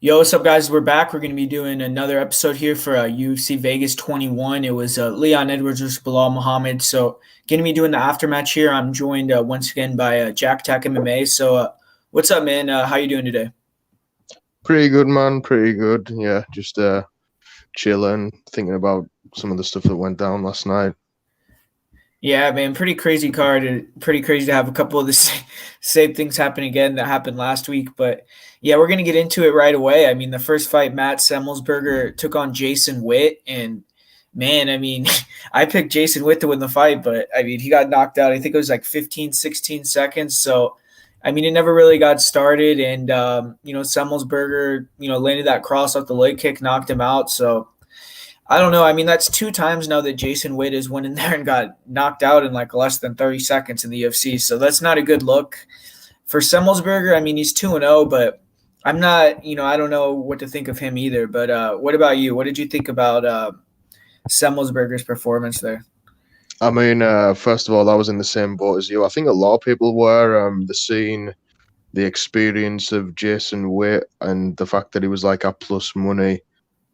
Yo, what's up, guys? We're back. We're going to be doing another episode here for UFC Vegas 21. It was Leon Edwards versus Belal Muhammad. So, going to be doing the aftermatch here. I'm joined once again by Jack Tack MMA. So, what's up, man? How you doing today? Pretty good, man. Pretty good. Yeah, just chilling, thinking about some of the stuff that went down last night. Yeah, man, pretty crazy card. Pretty crazy to have a couple of the same things happen again that happened last week. But yeah, we're gonna get into it right away. I mean, the first fight, Matt Semelsberger took on Jason Witt, and man, I mean, I picked Jason Witt to win the fight, but I mean, he got knocked out. I think it was like 15, 16 seconds. So, I mean, it never really got started, and Semelsberger, landed that cross off the leg kick, knocked him out. So I don't know. I mean, that's two times now that Jason Witt has went in there and got knocked out in like less than 30 seconds in the UFC. So that's not a good look for Semelsberger. I mean, he's 2-0, but I'm not, I don't know what to think of him either. But what about you? What did you think about Semelsberger's performance there? I mean, first of all, I was in the same boat as you. I think a lot of people were. The scene, the experience of Jason Witt, and the fact that he was like at plus money.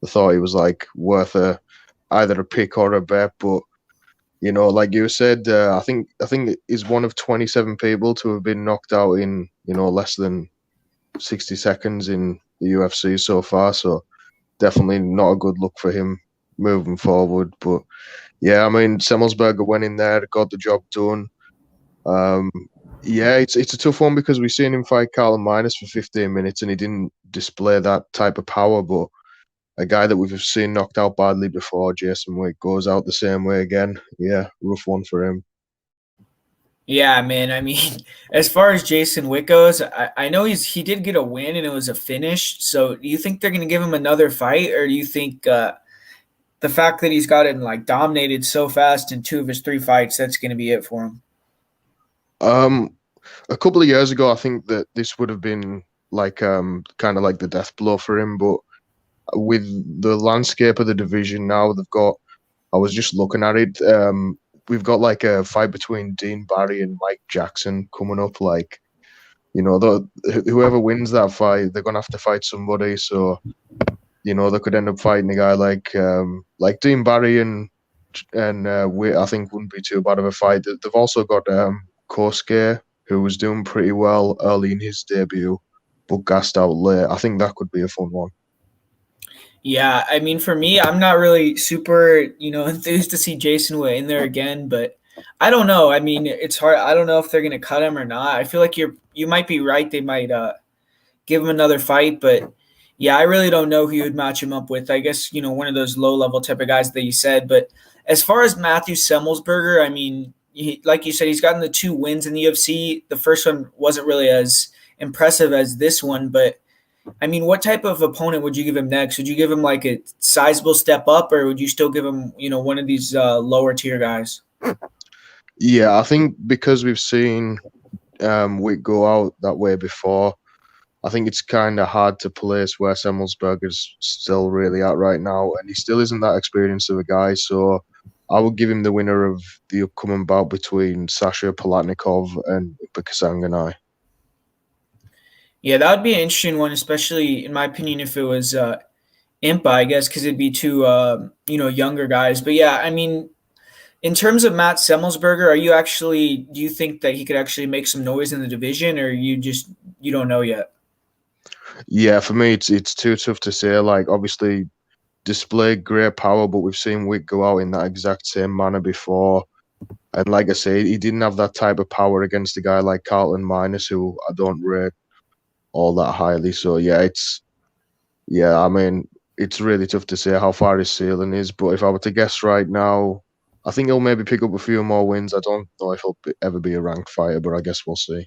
I thought he was like worth either a pick or a bet. But like you said, I think he's one of 27 people to have been knocked out in less than 60 seconds in the UFC so far. So definitely not a good look for him moving forward. But yeah, I mean, Semelsberger went in there, got the job done. Yeah, it's a tough one because we've seen him fight Carl Minus for 15 minutes and he didn't display that type of power. But a guy that we've seen knocked out badly before, Jason Witt, goes out the same way again. Yeah, rough one for him. Yeah, man. I mean, as far as Jason Witt goes, I know he did get a win and it was a finish. So do you think they're going to give him another fight, or do you think the fact that he's gotten like dominated so fast in two of his three fights, that's going to be it for him? Um, a couple of years ago, I think that this would have been like kind of like the death blow for him. But with the landscape of the division now, they've got. I was just looking at it. We've got like a fight between Dean Barry and Mike Jackson coming up. Like, whoever wins that fight, they're gonna have to fight somebody. So, they could end up fighting a guy like Dean Barry and Witt. I think wouldn't be too bad of a fight. They've also got Kosuke, who was doing pretty well early in his debut, but gassed out late. I think that could be a fun one. Yeah, I mean, for me, I'm not really super, enthused to see Jason Witt in there again, but I don't know. I mean, it's hard. I don't know if they're going to cut him or not. I feel like you might be right. They might give him another fight, but yeah, I really don't know who you would match him up with. I guess, one of those low level type of guys that you said. But as far as Matthew Semelsberger, I mean, like you said, he's gotten the two wins in the UFC. The first one wasn't really as impressive as this one, but I mean, what type of opponent would you give him next? Would you give him like a sizable step up, or would you still give him, one of these lower tier guys? Yeah, I think because we've seen Witt go out that way before, I think it's kind of hard to place where Semmelsberger's still really at right now, and he still isn't that experienced of a guy. So I would give him the winner of the upcoming bout between Sasha Palatnikov and Bakasanganai. Yeah, that would be an interesting one, especially in my opinion, if it was Impa, I guess, because it'd be two, younger guys. But yeah, I mean, in terms of Matt Semmelsberger, do you think that he could actually make some noise in the division, or you don't know yet? Yeah, for me, it's too tough to say. Like, obviously, displayed great power, but we've seen Witt go out in that exact same manner before. And like I say, he didn't have that type of power against a guy like Carlton Minus, who I don't rate all that highly. So I mean, it's really tough to say how far his ceiling is. But if I were to guess right now, I think he'll maybe pick up a few more wins. I don't know if he'll ever be a ranked fighter, but I guess we'll see.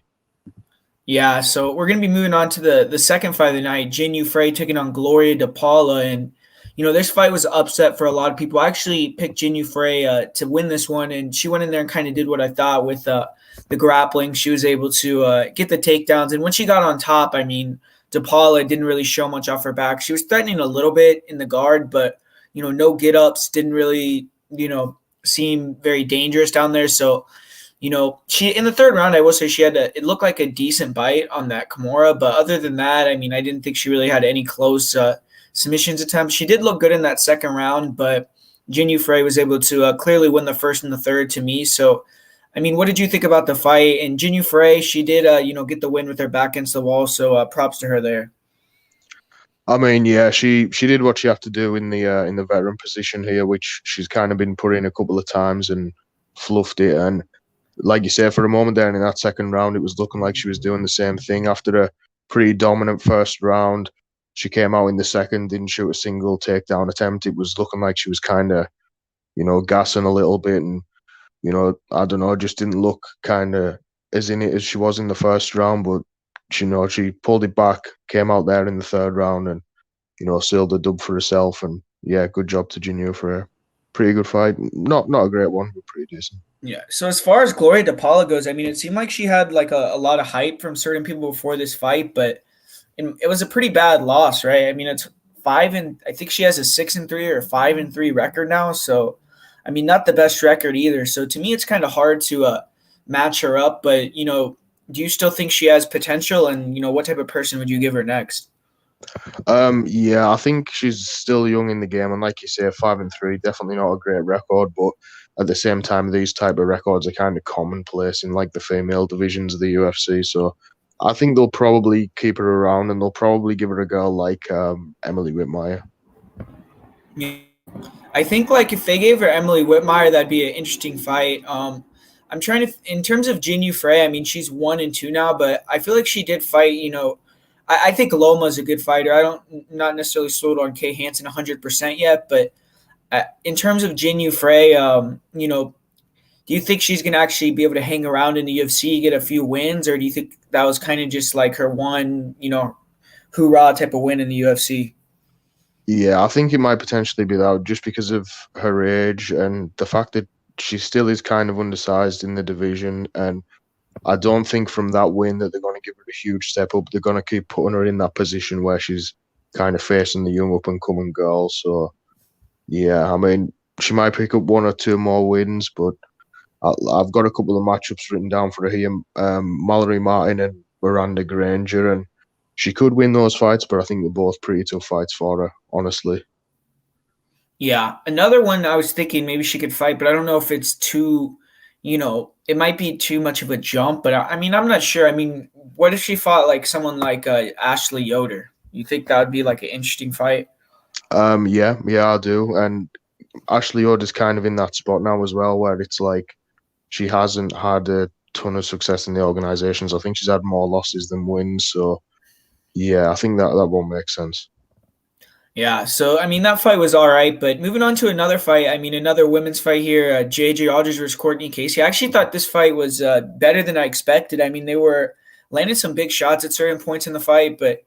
Yeah, so we're going to be moving on to the second fight of the night. Frey taking on Gloria de Paula. And, this fight was upset for a lot of people. I actually picked Frey to win this one, and she went in there and kind of did what I thought with the grappling. She was able to get the takedowns. And when she got on top, I mean, de Paula didn't really show much off her back. She was threatening a little bit in the guard, but, no get-ups, didn't really, seem very dangerous down there. So, she in the third round, I will say she had it looked like a decent bite on that Kimura, but other than that, I mean, I didn't think she really had any close submissions attempts. She did look good in that second round, but Jinyu Frey was able to clearly win the first and the third to me. So, I mean, what did you think about the fight? And Jinyu Frey, she did, get the win with her back against the wall. So, props to her there. I mean, yeah, she did what she had to do in the veteran position here, which she's kind of been put in a couple of times and fluffed it. And like you say, for a moment there in that second round, it was looking like she was doing the same thing. After a pretty dominant first round, she came out in the second, didn't shoot a single takedown attempt. It was looking like she was kind of, gassing a little bit, and I don't know, just didn't look kind of as in it as she was in the first round. But she pulled it back, came out there in the third round, and sealed the dub for herself. And yeah, good job to Jinyu for a pretty good fight. Not a great one, but pretty decent. Yeah. So as far as Gloria DePaula goes, I mean, it seemed like she had like a lot of hype from certain people before this fight, but it was a pretty bad loss, right? I mean, it's I think she has a 6-3 or 5-3 record now. So, I mean, not the best record either. So to me, it's kind of hard to match her up. But do you still think she has potential? And what type of person would you give her next? Yeah, I think she's still young in the game, and like you say, 5-3, definitely not a great record. But at the same time, these type of records are kind of commonplace in like the female divisions of the UFC. So I think they'll probably keep her around, and they'll probably give her a girl like Emily Whitmire. Yeah. I think like if they gave her Emily Whitmire, that'd be an interesting fight. I'm trying to, in terms of Jinyu Frey, I mean, she's 1-2 now, but I feel like she did fight, I think Loma's a good fighter. I don't not necessarily sold on Kay Hansen 100% yet, but in terms of Jinyu Frey, do you think she's going to actually be able to hang around in the UFC, get a few wins, or do you think that was kind of just like her one, hoorah type of win in the UFC? Yeah, I think it might potentially be that just because of her age and the fact that she still is kind of undersized in the division. And I don't think from that win that they're going to give her a huge step up. They're going to keep putting her in that position where she's kind of facing the young up and coming girl. So yeah, I mean, she might pick up one or two more wins, but I've got a couple of matchups written down for her here. Mallory Martin and Miranda Granger, and she could win those fights, but I think they're both pretty tough fights for her, honestly. Yeah, another one I was thinking maybe she could fight, but I don't know if it's too, it might be too much of a jump. But I mean, I'm not sure. I mean, what if she fought like someone like Ashley Yoder? You think that would be like an interesting fight? Yeah, I do. And Ashley Yoder's kind of in that spot now as well, where it's like she hasn't had a ton of success in the organizations. I think she's had more losses than wins. So yeah, I think that won't make sense. Yeah, so I mean that fight was all right, but moving on to another fight. I mean another women's fight here, JJ Aldridge versus Courtney Casey. I actually thought this fight was better than I expected. I mean they were landing some big shots at certain points in the fight, but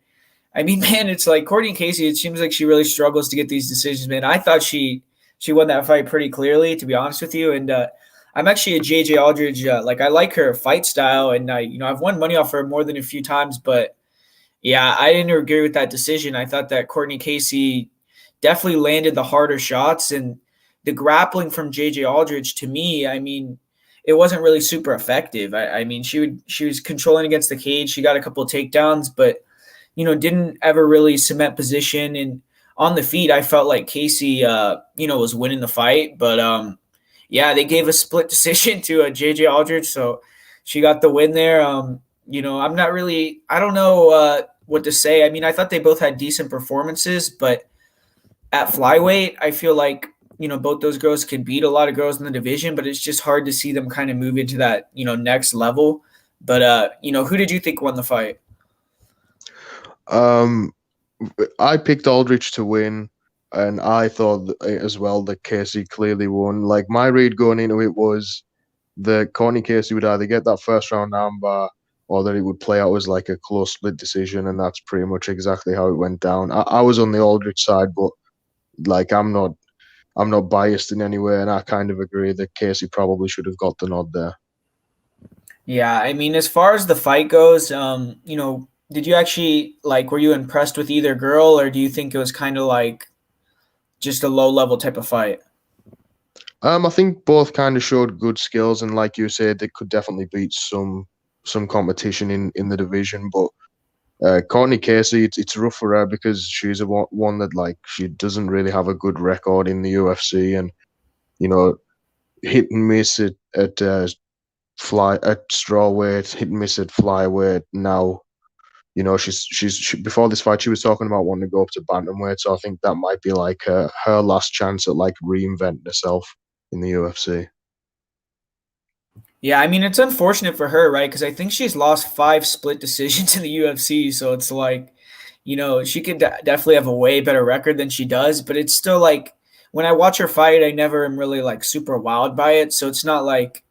I mean man, it's like Courtney Casey. It seems like she really struggles to get these decisions. Man, I thought she won that fight pretty clearly, to be honest with you. And I'm actually a JJ Aldridge. Like I like her fight style, and I've won money off her more than a few times, but yeah, I didn't agree with that decision. I thought that Courtney Casey definitely landed the harder shots, and the grappling from JJ Aldridge to me, I mean, it wasn't really super effective. I mean, she was controlling against the cage. She got a couple of takedowns, but didn't ever really cement position. And on the feet, I felt like Casey, was winning the fight. But yeah, they gave a split decision to JJ Aldridge, so she got the win there. I'm not really, I don't know what to say. I mean, I thought they both had decent performances, but at flyweight, I feel like, both those girls can beat a lot of girls in the division, but it's just hard to see them kind of move into that, next level. But, who did you think won the fight? Um, I picked Aldrich to win, and I thought as well that Casey clearly won. Like my read going into it was that Courtney Casey would either get that first round armbar or that it would play out as like a close split decision, and that's pretty much exactly how it went down. I was on the Aldrich side, but like I'm not biased in any way, and I kind of agree that Casey probably should have got the nod there. Yeah, I mean, as far as the fight goes, did you actually like? Were you impressed with either girl, or do you think it was kind of like just a low level type of fight? I think both kind of showed good skills, and like you said, they could definitely beat some competition in the division. But Courtney Casey, it's rough for her because she's one that like she doesn't really have a good record in the UFC, and you know, hit and miss at fly at strawweight, hit and miss at flyweight. Now, before this fight, she was talking about wanting to go up to bantamweight. So I think that might be like her last chance at like reinventing herself in the UFC. Yeah, I mean it's unfortunate for her, right? Because I think she's lost 5 split decisions in the UFC, so it's like, she could definitely have a way better record than she does, but it's still like when I watch her fight, I never am really like super wowed by it. So it's not like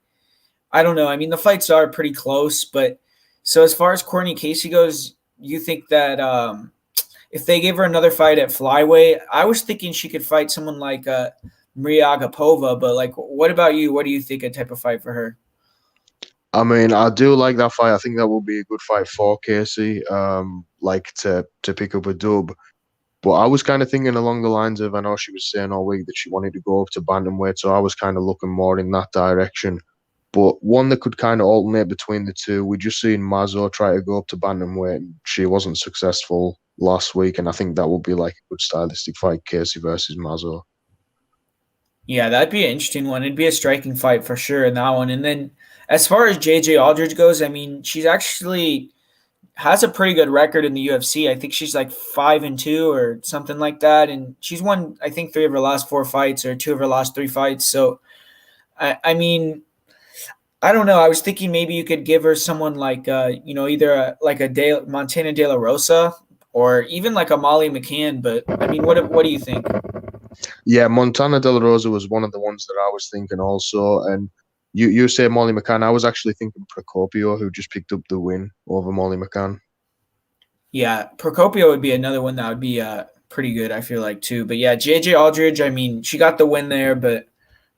I don't know. I mean, the fights are pretty close, but so as far as Courtney Casey goes, you think that if they gave her another fight at flyweight, I was thinking she could fight someone like Maria Agapova, but like, what about you? What do you think a type of fight for her? I mean, I do like that fight. I think that will be a good fight for Casey. Like to pick up a dub. But I was kind of thinking along the lines of I know she was saying all week that she wanted to go up to bantamweight, so I was kind of looking more in that direction. But one that could kind of alternate between the two, we just seen Mazo try to go up to bantamweight, and she wasn't successful last week, and I think that will be like a good stylistic fight, Casey versus Mazo. Yeah, that'd be an interesting one. It'd be a striking fight for sure in that one. And then as far as JJ Aldridge goes, I mean, she's actually has a pretty good record in the UFC. I think she's like 5-2 or something like that, and she's won I think 3 of her last 4 fights or 2 of her last 3 fights. So I mean, I don't know. I was thinking maybe you could give her someone like either like a Montana De La Rosa or even like a Molly McCann. But I mean, what do you think? Yeah, Montana De La Rosa was one of the ones that I was thinking also, and you say Molly McCann. I was actually thinking Procopio, who just picked up the win over Molly McCann. Yeah, Procopio would be another one that would be pretty good. I feel like too. But yeah, JJ Aldridge. I mean, she got the win there, but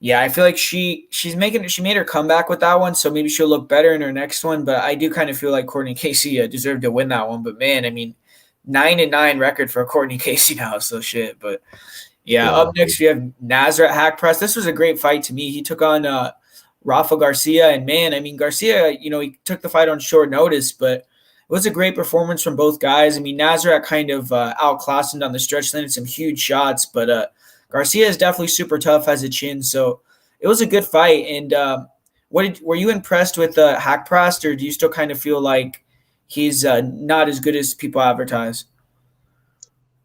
yeah, I feel like she made her comeback with that one, so maybe she'll look better in her next one. But I do kind of feel like Courtney Casey deserved to win that one. But man, I mean, 9-9 record for Courtney Casey now, so shit. But yeah, up Yeah. next we have Nasrat Hackpress. This was a great fight to me. He took on Rafa Garcia, and man, I mean Garcia, he took the fight on short notice, but it was a great performance from both guys. I mean Nasrat kind of outclassed him down the stretch, landed some huge shots, but Garcia is definitely super tough, has a chin, so it was a good fight. And were you impressed with Hackpress, or do you still kind of feel like he's not as good as people advertise?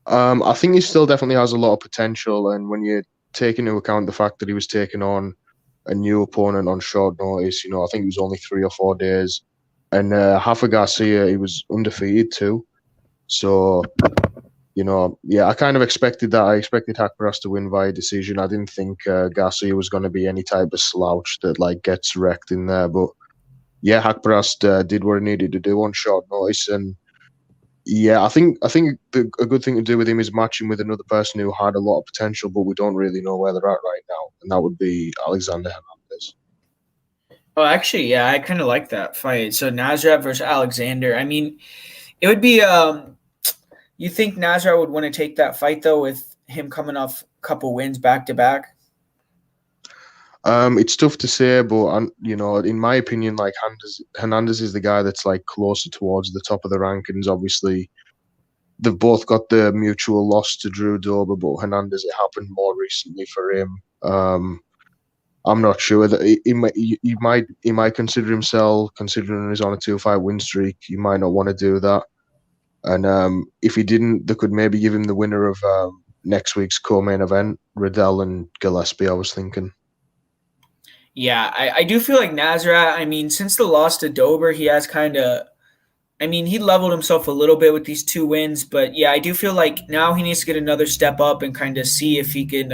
I think he still definitely has a lot of potential, and when you take into account the fact that he was taking on a new opponent on short notice, I think it was only 3 or 4 days, and Rafa Garcia, he was undefeated too. So, yeah, I kind of expected that. I expected Hackpress to win via decision. I didn't think Garcia was going to be any type of slouch that like gets wrecked in there, but yeah, Hackpress did what he needed to do on short notice, and yeah, I think a good thing to do with him is matching with another person who had a lot of potential, but we don't really know where they're at right now, and that would be Alexander Hernandez. Oh, actually, yeah, I kind of like that fight. So Nasrat versus Alexander. I mean, it would be. You think Nasrat would want to take that fight though, with him coming off a couple wins back to back? It's tough to say, but in my opinion, like Hernandez is the guy that's like closer towards the top of the rankings. Obviously, they've both got the mutual loss to Drew Dober, but Hernandez, it happened more recently for him. I'm not sure that he might consider himself, considering he's on a 2-fight win streak. He might not want to do that, and if he didn't, they could maybe give him the winner of next week's co-main event, Riddell and Gillespie. I was thinking. Yeah, I do feel like Nasrat. I mean, since the loss to Dober, he has kind of. I mean, he leveled himself a little bit with these 2 wins, but yeah, I do feel like now he needs to get another step up and kind of see if he can,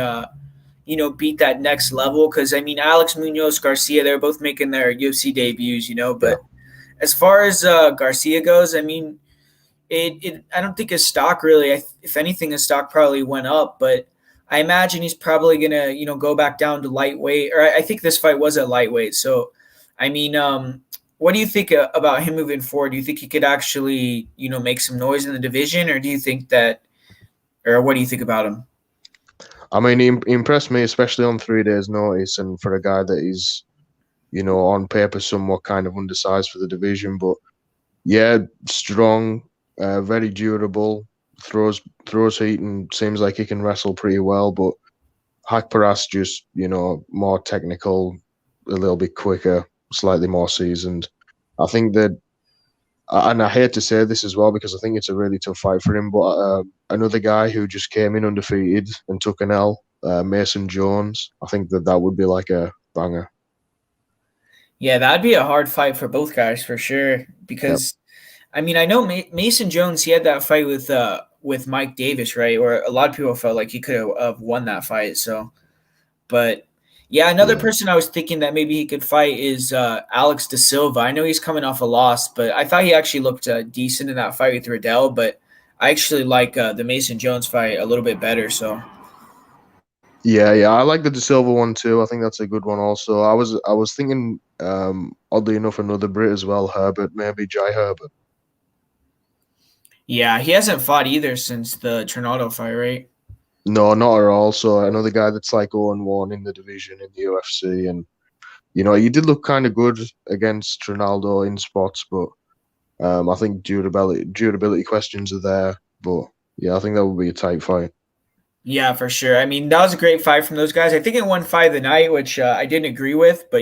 beat that next level. Because I mean, Alex Munoz, Garcia, they're both making their UFC debuts, Yeah. But as far as Garcia goes, I mean, I don't think his stock really. If anything, his stock probably went up, but I imagine he's probably gonna go back down to lightweight. Or I think this fight was at lightweight. So, I mean, what do you think about him moving forward? Do you think he could actually make some noise in the division, or do you think that, or what do you think about him? I mean, he impressed me, especially on 3 days' notice, and for a guy that is, on paper somewhat kind of undersized for the division. But yeah, strong, very durable, throws heat, and seems like he can wrestle pretty well. But Hackpress just, more technical, a little bit quicker, slightly more seasoned. I think that, and I hate to say this as well because I think it's a really tough fight for him, but another guy who just came in undefeated and took an L, Mason Jones, I think that would be like a banger. Yeah, that'd be a hard fight for both guys for sure. Yep. Because I mean, I know Mason Jones. He had that fight with Mike Davis, right? Where a lot of people felt like he could have won that fight. So, but yeah, another Yeah. person I was thinking that maybe he could fight is Alex Da Silva. I know he's coming off a loss, but I thought he actually looked decent in that fight with Riddell. But I actually like the Mason Jones fight a little bit better. So Yeah, I like the De Silva one too. I think that's a good one also. I was thinking, oddly enough, another Brit as well, Herbert, maybe Jai Herbert. yeah, he hasn't fought either since the Trinaldo fight, right? No, not at all. So another guy that's like 0-1 in the division in the UFC, and he did look kind of good against Ronaldo in spots, but I think durability questions are there. But yeah, I think that would be a tight fight. Yeah, for sure. I mean, that was a great fight from those guys. I think it won fight of the night, which I didn't agree with, but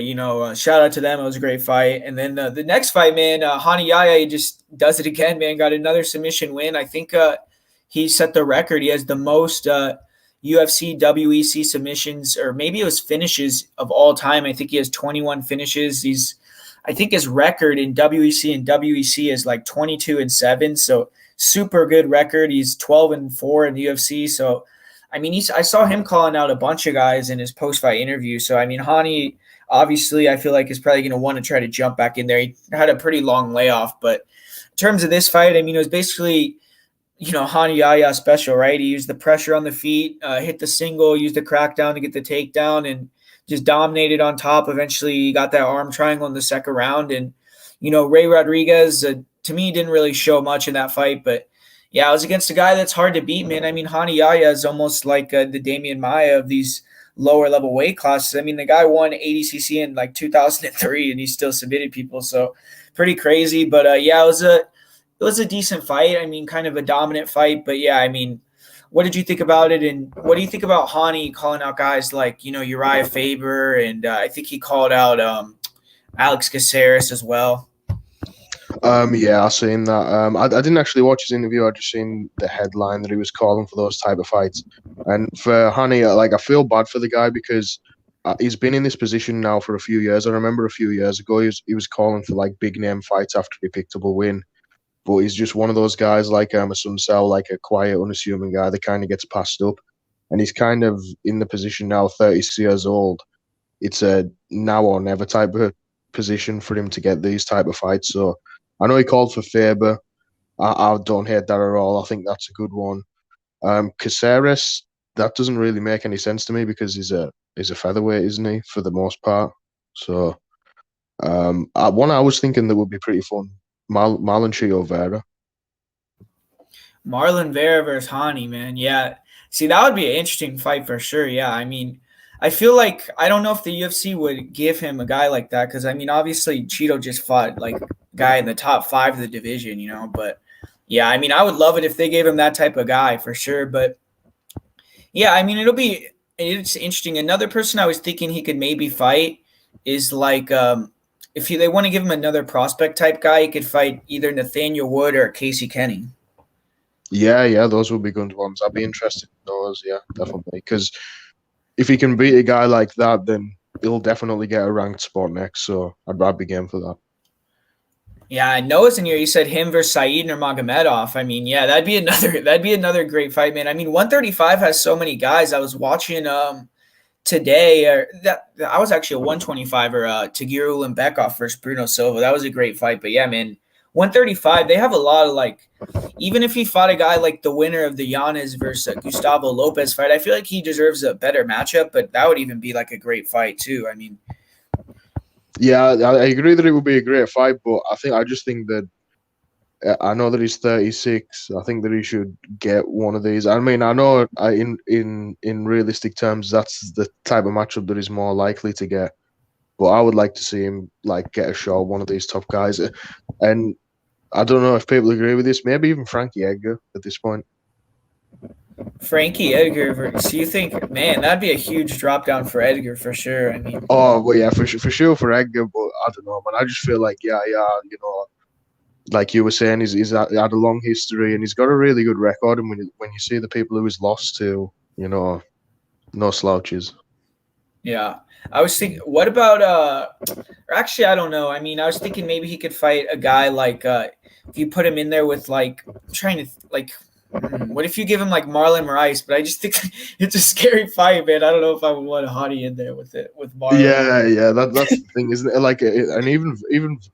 shout out to them. It was a great fight. And then the next fight, man, Yahya, he just does it again, man. Got another submission win. I think he set the record. He has the most UFC WEC submissions, or maybe it was finishes of all time. I think he has 21 finishes. I think his record in WEC is like 22-7. So super good record. He's 12-4 in the UFC. So I mean, I saw him calling out a bunch of guys in his post-fight interview. So, I mean, Hani, obviously, I feel like is probably going to want to try to jump back in there. He had a pretty long layoff. But in terms of this fight, I mean, it was basically, Hani Yahya special, right? He used the pressure on the feet, hit the single, used the crackdown to get the takedown, and just dominated on top. Eventually, he got that arm triangle in the second round. And, Ray Rodriguez, to me, didn't really show much in that fight, but yeah, I was against a guy that's hard to beat, man. I mean, Hani Yahya is almost like the Damian Maia of these lower level weight classes. I mean, the guy won ADCC in like 2003, and he still submitted people. So pretty crazy. But yeah, it was a decent fight. I mean, kind of a dominant fight. But yeah, I mean, what did you think about it? And what do you think about Hani calling out guys like Uriah Faber, and I think he called out Alex Caceres as well. Yeah, I seen that. I didn't actually watch his interview. I just seen the headline that he was calling for those type of fights. And for Hani, like I feel bad for the guy because he's been in this position now for a few years. I remember a few years ago he was calling for like big name fights after he picked up a win. But he's just one of those guys like a Sunsel, like a quiet, unassuming guy that kind of gets passed up. And he's kind of in the position now, 36 years old. It's a now or never type of position for him to get these type of fights. So I know he called for Faber. I don't hate that at all. I think that's a good one. Caceres, that doesn't really make any sense to me because he's a featherweight, isn't he, for the most part? So one I was thinking that would be pretty fun, Marlon Chio Vera. Marlon Vera versus Hani, man. Yeah. See, that would be an interesting fight for sure. Yeah. I mean, I feel like I don't know if the UFC would give him a guy like that because, I mean, obviously Cheeto just fought like a guy in the top 5 of the division, but yeah, I mean, I would love it if they gave him that type of guy for sure. But yeah, I mean, it's interesting. Another person I was thinking he could maybe fight is like if they want to give him another prospect type guy, he could fight either Nathaniel Wood or Casey Kenny. Yeah, those would be good ones. I'd be interested in those, yeah, definitely. Because if he can beat a guy like that, then he'll definitely get a ranked spot next. So I'd be game for that. Yeah, Noah's in here. You said him versus Saeed Nurmagomedov. I mean, yeah, that'd be another great fight, man. I mean, 135 has so many guys. I was watching today, I was actually a 125er, Tagiru Ulanbekov versus Bruno Silva. That was a great fight. But yeah, man, 135, they have a lot of like, even if he fought a guy like the winner of the Yanez versus Gustavo Lopez fight, I feel like he deserves a better matchup, but that would even be like a great fight too. I mean, yeah, I agree that it would be a great fight, but I just think that I know that he's 36. I think that he should get one of these. I mean, I know in realistic terms, that's the type of matchup that he's more likely to get. But I would like to see him like get a shot at one of these top guys. And I don't know if people agree with this. Maybe even Frankie Edgar at this point. Frankie Edgar. So you think, man, that'd be a huge drop down for Edgar for sure. I mean, oh, well, yeah, for sure for Edgar. But I don't know, man. I just feel like, yeah, you know, like you were saying, he's had a long history and he's got a really good record. And when you see the people who he's lost to, you know, no slouches. yeah. I was thinking, what about or actually I don't know. I mean, I was thinking maybe he could fight a guy like if you put him in there with like I'm trying to like what if you give him like Marlon Moraes? But I just think it's a scary fight, man. I don't know if I would want a hottie in there with Marlon. Yeah, that's the thing, isn't it? Like, and even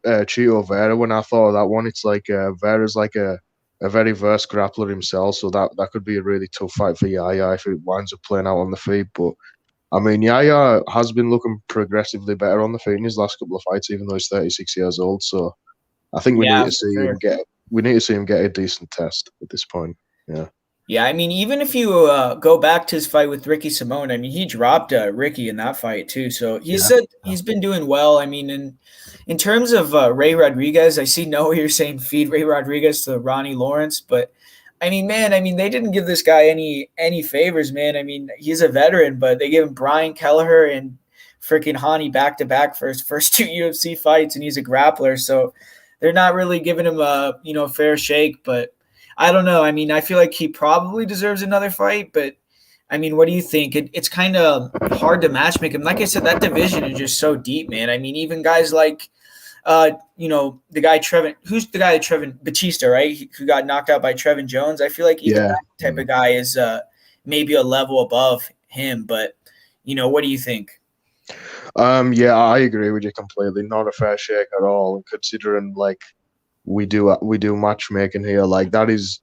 Chito Vera, when I thought of that one, it's like Vera's like a very versed grappler himself, so that could be a really tough fight for Yahya if it winds up playing out on the feet. But I mean, Yahya has been looking progressively better on the feet in his last couple of fights, even though he's 36 years old. So I think we need to see him get a decent test at this point. Yeah. Yeah, I mean, even if you go back to his fight with Ricky Simone, I mean, he dropped Ricky in that fight too. So he's been doing well. I mean, in terms of Ray Rodriguez, I see Noah here saying feed Ray Rodriguez to Ronnie Lawrence, but I mean, man, I mean, they didn't give this guy any favors, man. I mean, he's a veteran, but they give him Brian Kelleher and freaking Hani back to back for his first two UFC fights, and he's a grappler, so they're not really giving him a fair shake. But I don't know. I mean, I feel like he probably deserves another fight, but I mean, what do you think? It's kind of hard to match make him. Like I said, that division is just so deep, man. I mean, even guys like the guy Trevin Batista, right? Who got knocked out by Trevin Jones. I feel like even that type of guy is maybe a level above him. But what do you think? Yeah, I agree with you completely. Not a fair shake at all. And considering like we do matchmaking here, like that is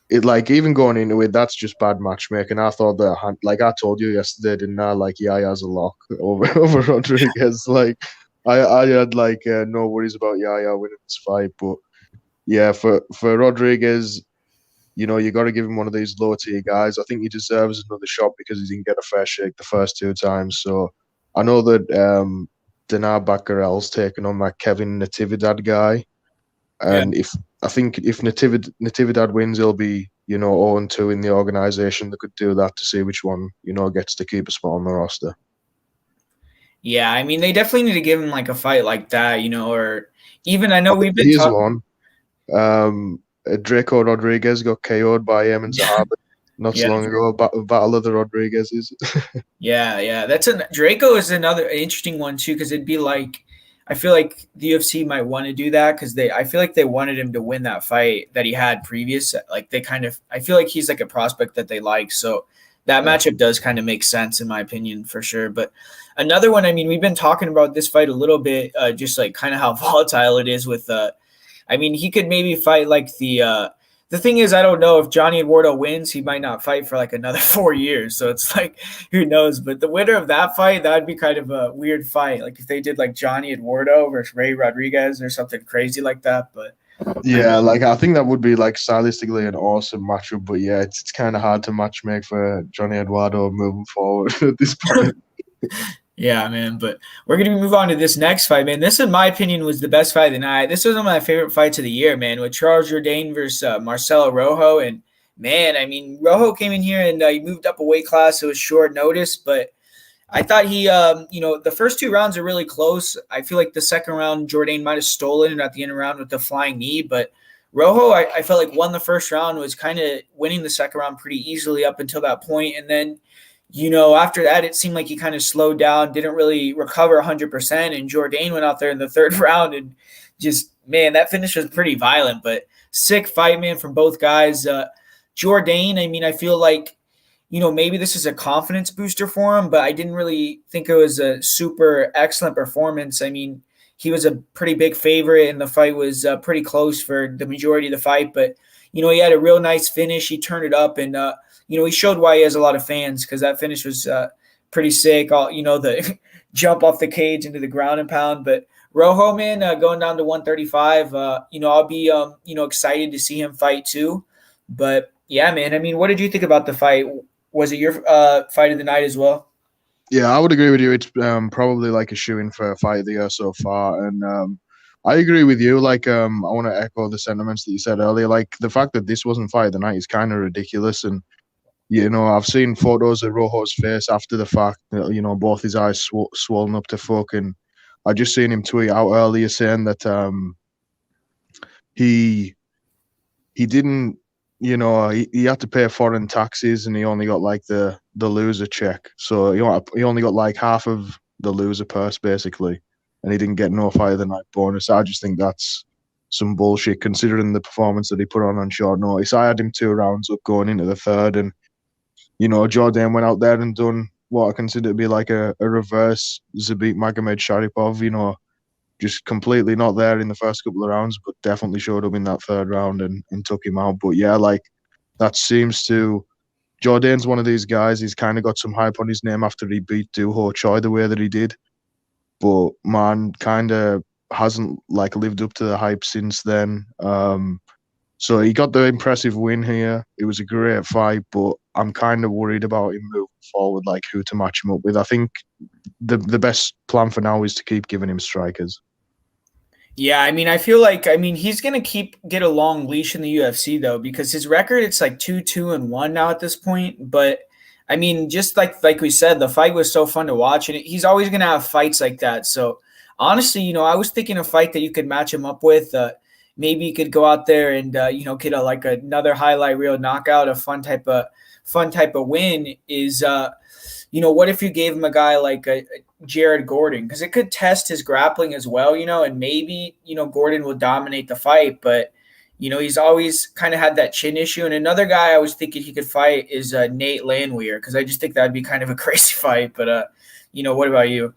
it. Like even going into it, that's just bad matchmaking. I thought that, like I told you yesterday, didn't I? Like Yahya's a lock over Rodriguez. Like I had like no worries about Yahya winning this fight, but yeah, for Rodriguez, you got to give him one of these low tier guys. I think he deserves another shot because he didn't get a fair shake the first two times. So I know that Dinar Bakkarel's taken on that Kevin Natividad guy, and if Natividad wins, he'll be 0-2 in the organization. They could do that to see which one gets to keep a spot on the roster. Yeah, I mean, they definitely need to give him like a fight like that, or even I know we've been Here's one. Draco Rodriguez got KO'd by Eamon Zahaba not so long ago. Battle of the Rodriguez's. Yeah. Draco is another interesting one too, because it'd be like I feel like the UFC might want to do that because I feel like they wanted him to win that fight that he had previous. Like I feel like he's like a prospect that they like. So that matchup does kind of make sense in my opinion for sure. But another one, I mean, we've been talking about this fight a little bit, just like kind of how volatile it is with, I mean, he could maybe fight like the thing is, I don't know if Johnny Eduardo wins, he might not fight for like another 4 years. So it's like, who knows? But the winner of that fight, that'd be kind of a weird fight. Like if they did like Johnny Eduardo versus Ray Rodriguez or something crazy like that. But yeah, like I think that would be like stylistically an awesome matchup. But yeah, it's kind of hard to matchmake for Johnny Eduardo moving forward at this point. Yeah, man. But we're going to move on to this next fight, man. This, in my opinion, was the best fight of the night. This was one of my favorite fights of the year, man, with Charles Jourdain versus Marcelo Rojo. And, man, I mean, Rojo came in here and he moved up a weight class. It was short notice, but I thought he, the first two rounds are really close. I feel like the second round, Jourdain might have stolen it at the end of the round with the flying knee. But Rojo, I felt like won the first round, was kind of winning the second round pretty easily up until that point. And then, after that, it seemed like he kind of slowed down, didn't really recover 100%. And Jourdain went out there in the third round and just, man, that finish was pretty violent. But sick fight, man, from both guys. Jourdain, I mean, I feel like, maybe this is a confidence booster for him, but I didn't really think it was a super excellent performance. I mean, he was a pretty big favorite, and the fight was pretty close for the majority of the fight. But, he had a real nice finish. He turned it up, and, he showed why he has a lot of fans because that finish was pretty sick. The jump off the cage into the ground and pound. But Rojo, man, going down to 135. I'll be excited to see him fight too. But yeah, man. I mean, what did you think about the fight? Was it your fight of the night as well? Yeah, I would agree with you. It's probably like a shoe-in for a fight of the year so far, and I agree with you. Like, I want to echo the sentiments that you said earlier. Like, the fact that this wasn't fight of the night is kind of ridiculous. And I've seen photos of Rojo's face after the fact. Both his eyes swollen up to fuck, and I just seen him tweet out earlier saying that he he didn't, he had to pay foreign taxes and he only got like the loser check. So he only got like half of the loser purse basically, and he didn't get no fight of the night bonus. I just think that's some bullshit considering the performance that he put on short notice. I had him 2 rounds up going into the third, and Jordan went out there and done what I consider to be like a reverse Zabit Magomed Sharipov. Just completely not there in the first couple of rounds, but definitely showed up in that third round and took him out. But yeah, like that seems to Jordan's one of these guys. He's kind of got some hype on his name after he beat Doo Ho Choi the way that he did, but man, kind of hasn't like lived up to the hype since then. So he got the impressive win here. It was a great fight, but I'm kind of worried about him moving forward, like who to match him up with. I think the best plan for now is to keep giving him strikers. Yeah, I mean, I feel like he's gonna get a long leash in the UFC though, because his record it's like 2-2-1 now at this point. But I mean, just like we said, the fight was so fun to watch, and he's always gonna have fights like that. So honestly, I was thinking a fight that you could match him up with. Maybe you could go out there and get another highlight reel knockout, a fun type of win. Is what if you gave him a guy like a Jared Gordon, because it could test his grappling as well, and maybe, Gordon will dominate the fight, but, he's always kind of had that chin issue. And another guy I was thinking he could fight is Nate Landwehr, because I just think that'd be kind of a crazy fight. But, what about you?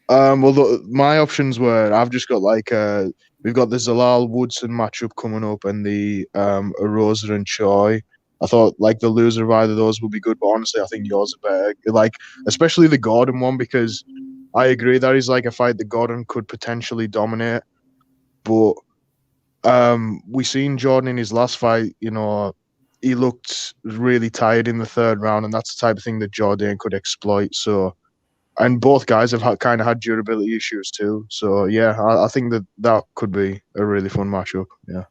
Well, my options were I've just got we've got the Zalal Woodson matchup coming up and the Arosa and Choi. I thought like the loser of either of those would be good, but honestly, I think yours are better. Like especially the Gordon one, because I agree that is like a fight that Gordon could potentially dominate. But we seen Jordan in his last fight. He looked really tired in the third round, and that's the type of thing that Jordan could exploit. So, and both guys have kind of had durability issues too. So yeah, I think that could be a really fun matchup. Yeah.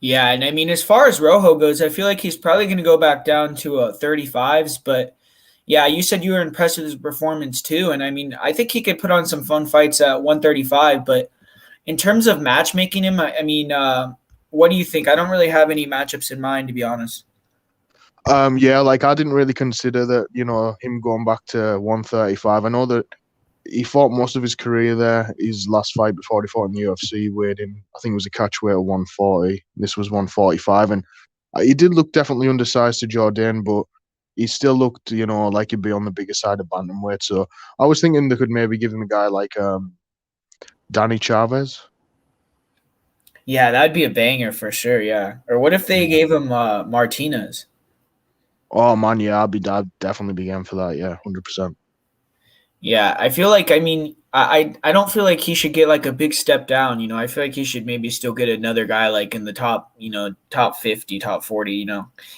Yeah, and I mean, as far as Rojo goes, I feel like he's probably going to go back down to 35s. But yeah, you said you were impressed with his performance too, and I mean, I think he could put on some fun fights at 135. But in terms of matchmaking him, I mean, what do you think? I don't really have any matchups in mind, to be honest. Yeah, like I didn't really consider that, him going back to 135. I know that he fought most of his career there. His last fight before he fought in the UFC weighed in, I think it was a catchweight of 140. This was 145. And he did look definitely undersized to Jordan, but he still looked, like he'd be on the bigger side of bantamweight. So I was thinking they could maybe give him a guy like Danny Chavez. Yeah, that'd be a banger for sure. Yeah. Or what if they gave him Martinez? Oh man, yeah, I'd definitely be game for that. Yeah, 100%. Yeah, I feel like I don't feel like he should get like a big step down. I feel like he should maybe still get another guy like in the top 50, top 40.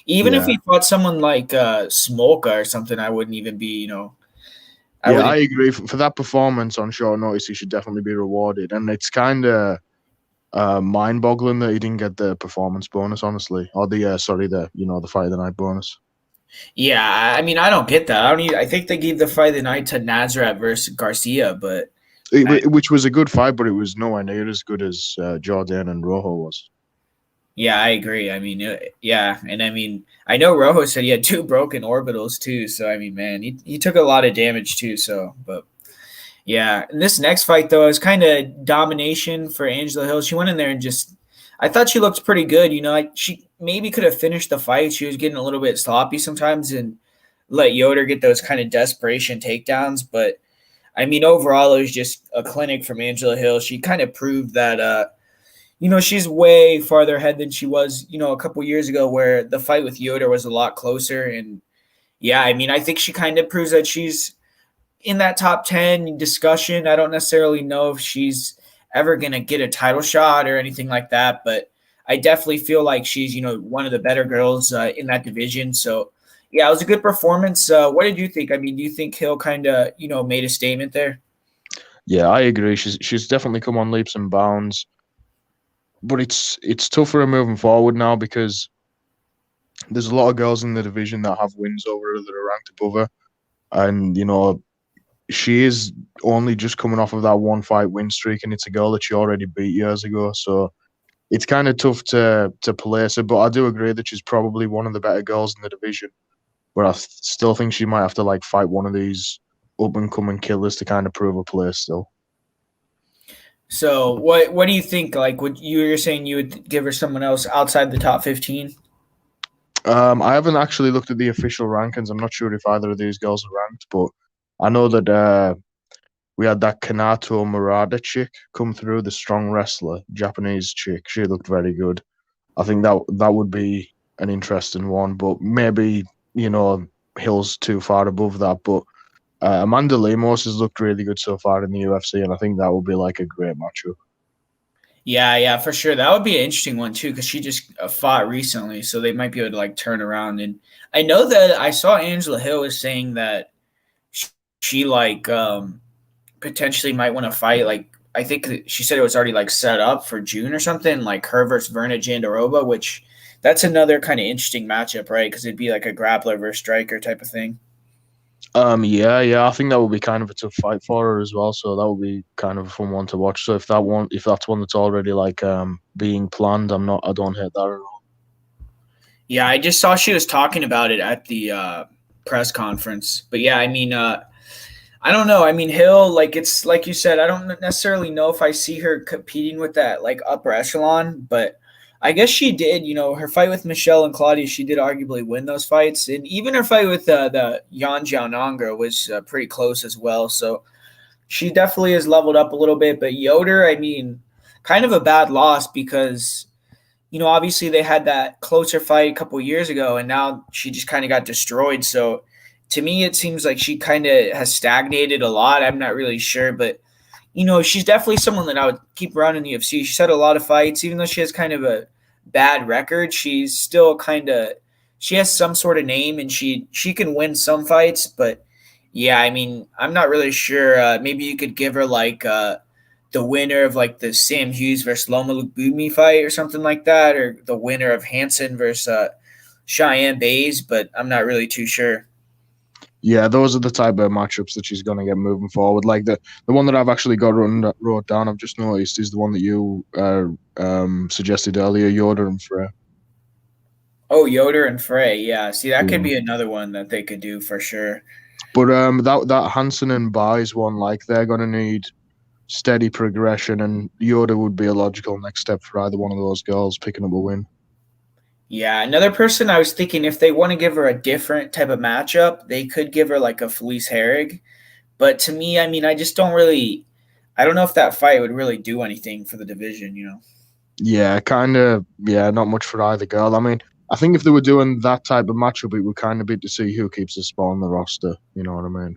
Even if Yeah. he fought someone like Smolka or something, I wouldn't even be. I Yeah, wouldn't. I agree. For that performance on short notice, he should definitely be rewarded. And it's kind of mind-boggling that he didn't get the performance bonus, honestly, or the fight of the night bonus. Yeah, I mean, I don't get that. I think they gave the fight of the night to Nazareth versus Garcia, but Which was a good fight, but it was nowhere near as good as Jordan and Rojo was. yeah, I agree. I mean, yeah, and I mean, I know Rojo said he had 2 broken orbitals too. So I mean, man, he took a lot of damage too. So, but yeah, and this next fight though is kind of domination for Angela Hill. She went in there and I thought she looked pretty good. Like she maybe could have finished the fight. She was getting a little bit sloppy sometimes and let Yoder get those kind of desperation takedowns. But I mean, overall, it was just a clinic from Angela Hill. She kind of proved that, she's way farther ahead than she was, a couple years ago, where the fight with Yoder was a lot closer. And yeah, I mean, I think she kind of proves that she's in that top 10 discussion. I don't necessarily know if she's ever going to get a title shot or anything like that, but I definitely feel like she's, one of the better girls in that division. So, yeah, it was a good performance. What did you think? I mean, do you think Hill kind of, made a statement there? Yeah, I agree. She's definitely come on leaps and bounds, but it's tough for her moving forward now because there's a lot of girls in the division that have wins over her that are ranked above her, and she is only just coming off of that one fight win streak, and it's a girl that she already beat years ago. So it's kind of tough to place her. But I do agree that she's probably one of the better girls in the division. But I still think she might have to like fight one of these up and coming killers to kind of prove her place still. So what do you think? Like, would you're saying you would give her someone else outside the top 15? I haven't actually looked at the official rankings. I'm not sure if either of these girls are ranked, but I know that we had that Kanato Murata chick come through, the strong wrestler, Japanese chick. She looked very good. I think that would be an interesting one, but maybe Hill's too far above that. But Amanda Lemos has looked really good so far in the UFC, and I think that would be like a great matchup. Yeah, for sure. That would be an interesting one too, because she just fought recently, so they might be able to like turn around. And I know that I saw Angela Hill is saying that she like potentially might want to fight. Like I think she said it was already like set up for June or something, like her versus Verna Jandiroba, which that's another kind of interesting matchup, right? Because it'd be like a grappler versus striker type of thing. Yeah. I think that would be kind of a tough fight for her as well. So that would be kind of a fun one to watch. So if that's one that's already like being planned, I don't hate that at all. Yeah, I just saw she was talking about it at the press conference. But yeah, I mean, I don't know. I mean, Hill, like it's like you said, I don't necessarily know if I see her competing with that like upper echelon, but I guess she did. Her fight with Michelle and Claudia, she did arguably win those fights, and even her fight with the Yan Jiaonanga was pretty close as well. So she definitely has leveled up a little bit. But Yoder, I mean, kind of a bad loss because obviously they had that closer fight a couple years ago, and now she just kind of got destroyed. So to me, it seems like she kind of has stagnated a lot. I'm not really sure, but she's definitely someone that I would keep around in the UFC. She's had a lot of fights, even though she has kind of a bad record. She's still she has some sort of name, and she can win some fights. But yeah, I mean, I'm not really sure. Maybe you could give her like the winner of like the Sam Hughes versus Loma Lukbumi fight or something like that, or the winner of Hansen versus Cheyenne Bays. But I'm not really too sure. Yeah, those are the type of matchups that she's going to get moving forward. Like the one that I've actually got wrote down, I've just noticed, is the one that you suggested earlier, Yoder and Frey. Oh, Yoder and Frey. Yeah, see, that could Yeah. be another one that they could do for sure. But that Hansen and Bays one, like they're going to need steady progression, and Yoder would be a logical next step for either one of those girls picking up a win. Yeah, another person I was thinking if they want to give her a different type of matchup, they could give her like a Felice Herrig. But to me, I mean, I don't know if that fight would really do anything for the division. Yeah, kind of. Yeah, not much for either girl. I mean, I think if they were doing that type of matchup, it would kind of be to see who keeps the spot on the roster. You know what I mean?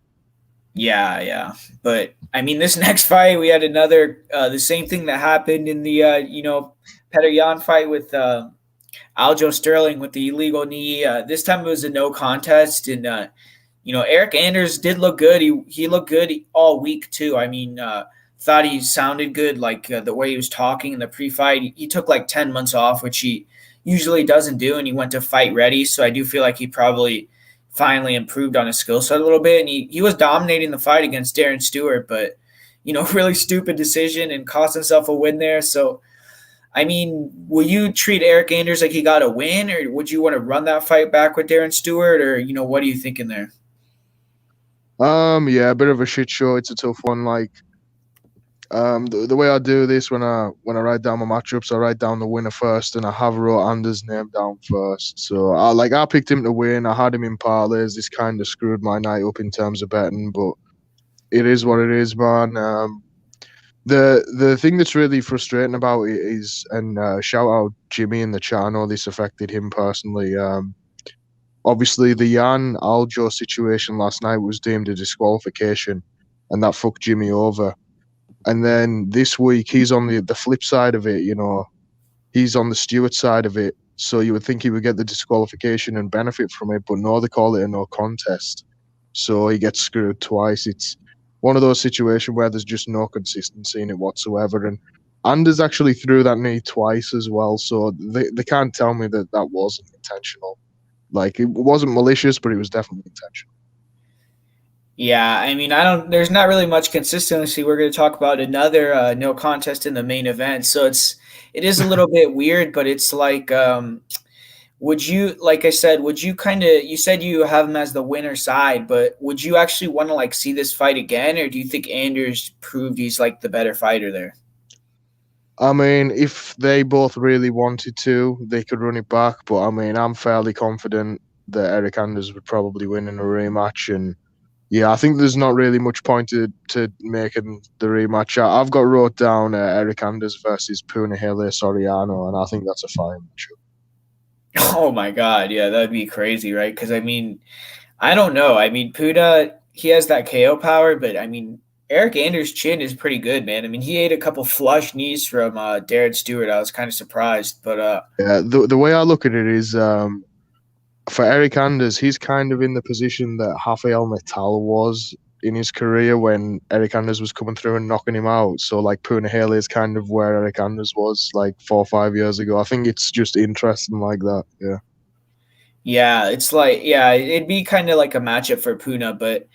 Yeah. But I mean, this next fight, we had another, the same thing that happened in the, Petr Yan fight with Aljo Sterling with the illegal knee. This time it was a no contest, and Eric Anders did look good. He looked good all week too. I mean, thought he sounded good, like the way he was talking in the pre-fight. He took like 10 months off, which he usually doesn't do, and he went to fight ready. So I do feel like he probably finally improved on his skill set a little bit, and he was dominating the fight against Darren Stewart, but really stupid decision and cost himself a win there. So I mean, will you treat Eric Anders like he got a win, or would you want to run that fight back with Darren Stewart, or what are you thinking there? Yeah, a bit of a shit show. It's a tough one. Like, the way I do this when I write down my matchups, I write down the winner first, and I have wrote Anders' name down first. So I picked him to win. I had him in parlays. This kind of screwed my night up in terms of betting, but it is what it is, man. The thing that's really frustrating about it is, and shout out Jimmy in the chat. I know this affected him personally. obviously the Jan Aljo situation last night was deemed a disqualification, and that fucked Jimmy over. And then this week he's on the flip side of it. He's on the Stewart side of it. So you would think he would get the disqualification and benefit from it, but no, they call it a no contest. So he gets screwed twice. It's one of those situations where there's just no consistency in it whatsoever. And Anders actually threw that knee twice as well. So they can't tell me that that wasn't intentional. Like, it wasn't malicious, but it was definitely intentional. Yeah, I mean, there's not really much consistency. We're going to talk about another no contest in the main event. So it is a little bit weird, but it's like, would you, like I said, would you you said you have him as the winner side, but would you actually want to like see this fight again? Or do you think Anders proved he's like the better fighter there? I mean, if they both really wanted to, they could run it back. But I mean, I'm fairly confident that Eric Anders would probably win in a rematch. And yeah, I think there's not really much point to making the rematch. I've got wrote down Eric Anders versus Punahele Soriano, and I think that's a fine matchup. Oh my God. Yeah, that'd be crazy, right? Because I mean, I don't know. I mean, Puda, he has that KO power, but I mean, Eric Anders' chin is pretty good, man. I mean, he ate a couple flush knees from Darren Stewart. I was kind of surprised, but Yeah, the way I look at it is, for Eric Anders, he's kind of in the position that Rafael Natal was in his career when Eric Anders was coming through and knocking him out. So like Punahele is kind of where Eric Anders was like 4 or 5 years ago. I think it's just interesting like that. Yeah. yeah, it's like it'd be kind of like a matchup for Puna, but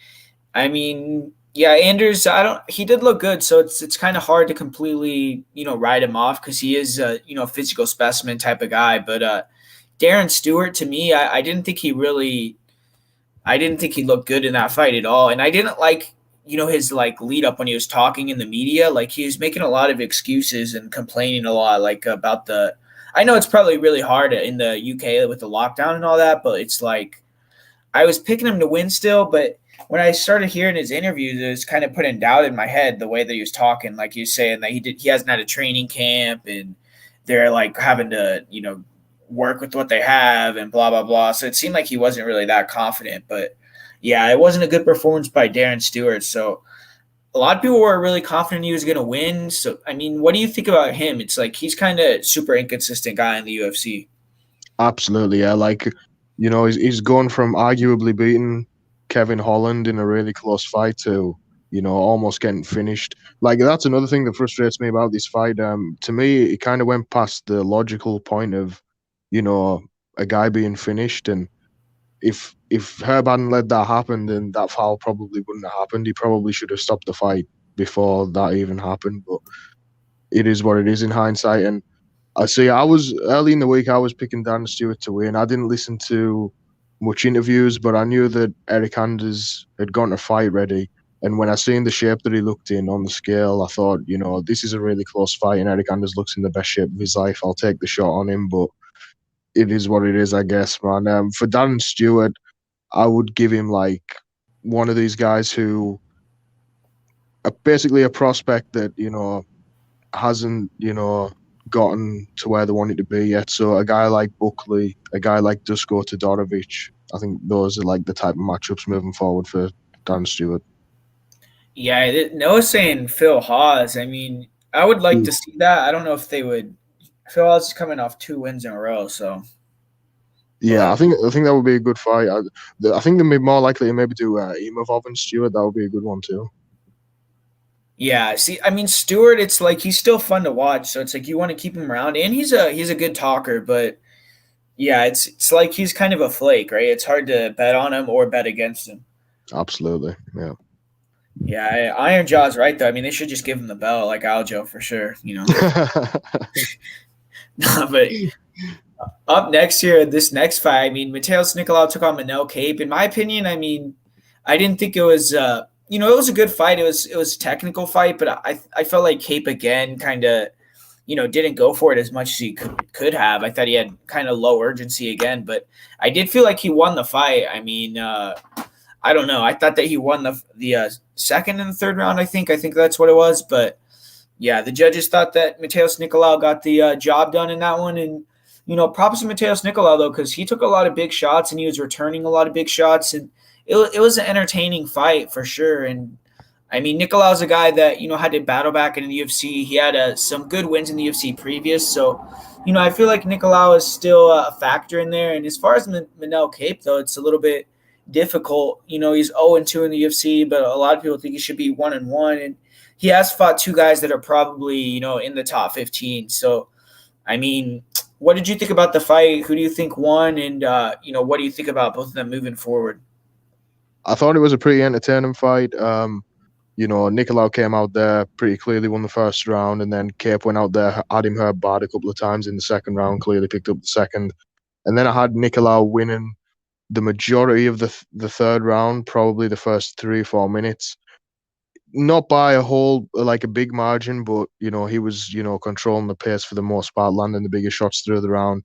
I mean, yeah, Anders, he did look good, so it's kind of hard to completely write him off because he is a physical specimen type of guy, but Darren Stewart, to me, I didn't think he looked good in that fight at all. And I didn't like, his like lead up when he was talking in the media. Like he was making a lot of excuses and complaining a lot, like about I know it's probably really hard in the UK with the lockdown and all that, but it's like, I was picking him to win still, but when I started hearing his interviews, it was kind of putting doubt in my head the way that he was talking. Like he was saying that he hasn't had a training camp and they're like having to, work with what they have and blah, blah, blah. So it seemed like he wasn't really that confident. But yeah, it wasn't a good performance by Darren Stewart. So a lot of people were really confident he was going to win. So, I mean, what do you think about him? It's like he's kind of super inconsistent guy in the UFC. Absolutely, yeah. Like, he's gone from arguably beating Kevin Holland in a really close fight to, almost getting finished. Like, that's another thing that frustrates me about this fight. To me, it kind of went past the logical point of, a guy being finished. And if Herb hadn't let that happen, then that foul probably wouldn't have happened. He probably should have stopped the fight before that even happened. But it is what it is in hindsight. And I see. I was early in the week. I was picking Dan Stewart to win. I didn't listen to much interviews, but I knew that Eric Anders had gotten a fight ready. And when I seen the shape that he looked in on the scale, I thought, this is a really close fight, and Eric Anders looks in the best shape of his life. I'll take the shot on him, but it is what it is, I guess, man. For Dan Stewart, I would give him like one of these guys who are basically a prospect that hasn't gotten to where they want it to be yet. So a guy like Buckley, a guy like Dusko Todorovic, I think those are like the type of matchups moving forward for Dan Stewart. Yeah, Noah's saying Phil Hawes. I mean, I would like to see that. I don't know if they would. Phil Hawes is coming off 2 wins in a row, so. Yeah, I think that would be a good fight. I think they'd be more likely to maybe do Imavov and Stewart. That would be a good one too. Yeah, see, I mean, Stewart, it's like he's still fun to watch, so it's like you want to keep him around, and he's a good talker, but yeah, it's like he's kind of a flake, right? It's hard to bet on him or bet against him. Absolutely, yeah. Yeah, Iron Jaw's right though. I mean, they should just give him the belt, like Aljo for sure. But up next here, this next fight, I mean, Mateus Nicolau took on Manel Cape. In my opinion, I mean, I didn't think it was, it was a good fight. It was a technical fight, but I felt like Cape again kind of, didn't go for it as much as he could have. I thought he had kind of low urgency again, but I did feel like he won the fight. I mean, I don't know. I thought that he won the second and the third round. I think that's what it was, but yeah, the judges thought that Mateus Nicolau got the job done in that one, and props to Mateus Nicolau though, because he took a lot of big shots and he was returning a lot of big shots, and it was an entertaining fight for sure. And I mean, Nicolau's a guy that had to battle back in the UFC. He had some good wins in the UFC previous, so I feel like Nicolau is still a factor in there. And as far as Manel Cape though, it's a little bit difficult. He's 0-2 in the UFC, but a lot of people think he should be 1-1, and he has fought two guys that are probably in the top 15. So I mean, what did you think about the fight? Who do you think won? And, what do you think about both of them moving forward? I thought it was a pretty entertaining fight. Nicolau came out there pretty clearly, won the first round, and then Cape went out there, had him hurt bad a couple of times in the second round, clearly picked up the second. And then I had Nicolau winning the majority of the third round, probably the first 3-4 minutes. Not by a big margin, but he was controlling the pace for the most part, landing the biggest shots through the round,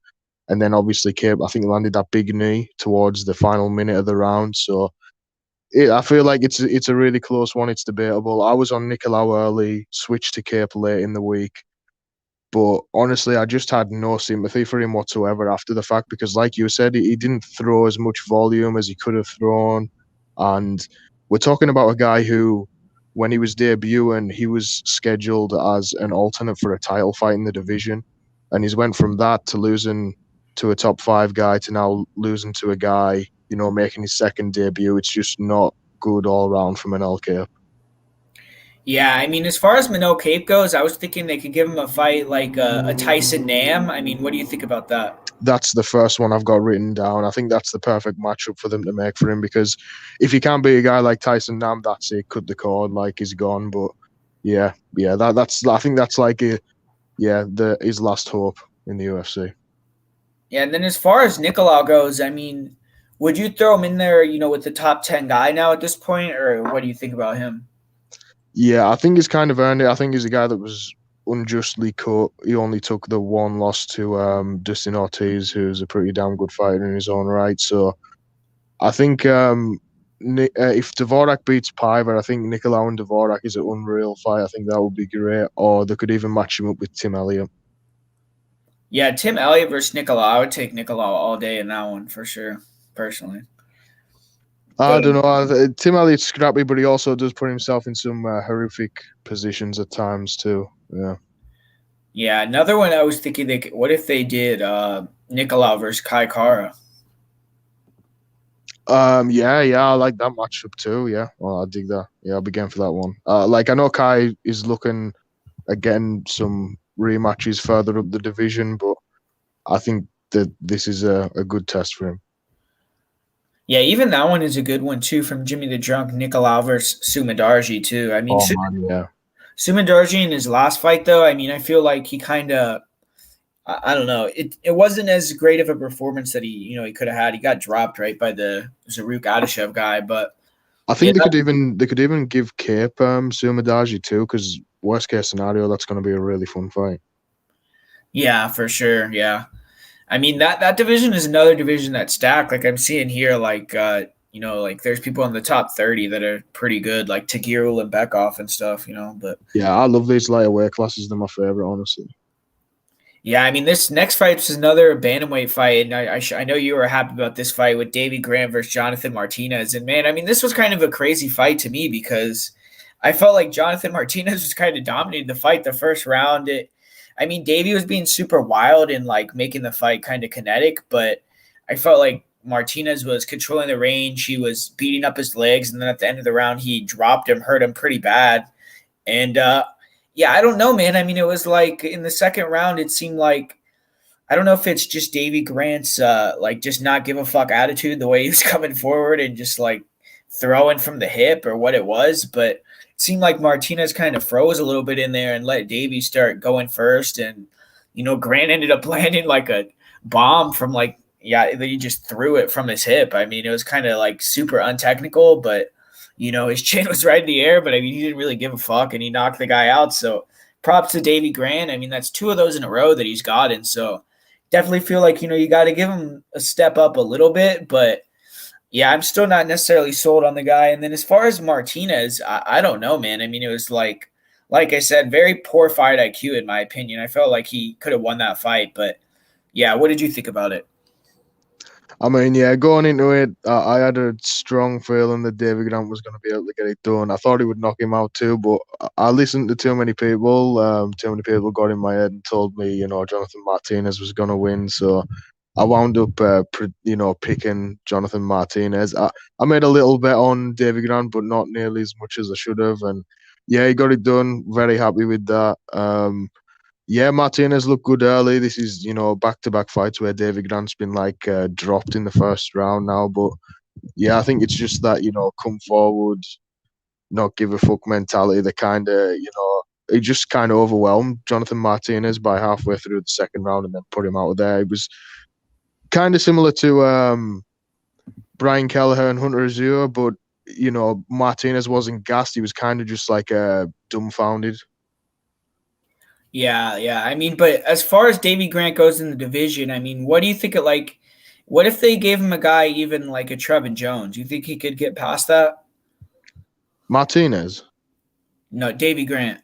and then obviously Cape, I think, landed that big knee towards the final minute of the round. So I feel like it's a really close one. It's debatable. I was on Nicolau early, switched to Cape late in the week, but honestly, I just had no sympathy for him whatsoever after the fact, because, like you said, he didn't throw as much volume as he could have thrown, and we're talking about a guy who, when he was debuting, he was scheduled as an alternate for a title fight in the division. And he's went from that to losing to a top 5 guy to now losing to a guy, making his second debut. It's just not good all around from an LK. Yeah, I mean, as far as Manel Cape goes, I was thinking they could give him a fight like a Tyson Nam. I mean, what do you think about that? That's the first one I've got written down. I think that's the perfect matchup for them to make for him, because if he can't beat a guy like Tyson Nam, that's it. Cut the cord, like, he's gone. But yeah, that's I think that's like his last hope in the UFC. Yeah, and then as far as Nicolau goes, I mean, would you throw him in there, with the top 10 guy now at this point, or what do you think about him? Yeah, I think he's kind of earned it. I think he's a guy that was unjustly cut. He only took the one loss to Dustin Ortiz, who's a pretty damn good fighter in his own right. So I think if Dvorak beats Piver, I think Nicolau and Dvorak is an unreal fight. I think that would be great. Or they could even match him up with Tim Elliott. Yeah, Tim Elliott versus Nicolau. I would take Nicolau all day in that one for sure, personally. I don't know. Tim Elliott's scrappy, but he also does put himself in some horrific positions at times too. Yeah. Yeah, another one I was thinking, what if they did Nicolau versus Kai Kara? Yeah, I like that matchup too. Yeah, well, I dig that. Yeah, I'll be game for that one. I know Kai is looking at getting some rematches further up the division, but I think that this is a good test for him. Yeah, even that one is a good one too, from Jimmy the Drunk, Nicolau versus Sumadarji too. I mean, Sumadarji in his last fight though, I mean, I feel like he kind of, I don't know, it wasn't as great of a performance that he could have had. He got dropped right by the Zaruk Adeshev guy, but I think they could even give Cape Sumadarji too, because worst case scenario, that's going to be a really fun fight. Yeah, for sure. Yeah. I mean, that division is another division that's stacked. Like I'm seeing here, like like there's people in the top 30 that are pretty good, like Tagirul and Bekoff and stuff. But yeah, I love these lighter weight classes. They're my favorite, honestly. Yeah, I mean, this next fight is another bantamweight fight, and I know you were happy about this fight with Davey Grant versus Jonathan Martinez. And man, I mean, this was kind of a crazy fight to me because I felt like Jonathan Martinez was kind of dominating the fight the first round. I mean, Davey was being super wild and like making the fight kind of kinetic, but I felt like Martinez was controlling the range. He was beating up his legs, and then at the end of the round, he dropped him, hurt him pretty bad. And yeah, I don't know, man. I mean, it was like in the second round, it seemed like, I don't know if it's just Davey Grant's like just not give a fuck attitude, the way he was coming forward and just like throwing from the hip, or what it was, but seemed like Martinez kind of froze a little bit in there and let Davey start going first. And, Grant ended up landing like a bomb from he just threw it from his hip. I mean, it was kind of like super untechnical, but, his chin was right in the air, but I mean, he didn't really give a fuck and he knocked the guy out. So props to Davey Grant. I mean, that's 2 of those in a row that he's gotten. So definitely feel like, you got to give him a step up a little bit, but yeah, I'm still not necessarily sold on the guy. And then as far as Martinez, I don't know, man. I mean, it was like I said, very poor fight IQ in my opinion. I felt like he could have won that fight, but yeah, what did you think about it? I mean, yeah, going into it, I had a strong feeling that David Grant was going to be able to get it done. I thought he would knock him out too, but I listened to too many people. Too many people got in my head and told me, Jonathan Martinez was going to win. So I wound up, picking Jonathan Martinez. I made a little bet on David Grant, but not nearly as much as I should have. And yeah, he got it done. Very happy with that. Yeah, Martinez looked good early. This is, back-to-back fights where David Grant's been dropped in the first round now. But yeah, I think it's just that, come forward, not give a fuck mentality that it just kind of overwhelmed Jonathan Martinez by halfway through the second round and then put him out of there. It was kind of similar to Brian Kelleher and Hunter Azure, but, Martinez wasn't gassed. He was kind of just dumbfounded. Yeah, yeah. I mean, but as far as Davy Grant goes in the division, I mean, what do you think it like? What if they gave him a guy even like a Trevin Jones? You think he could get past that? Martinez No, Davy Grant.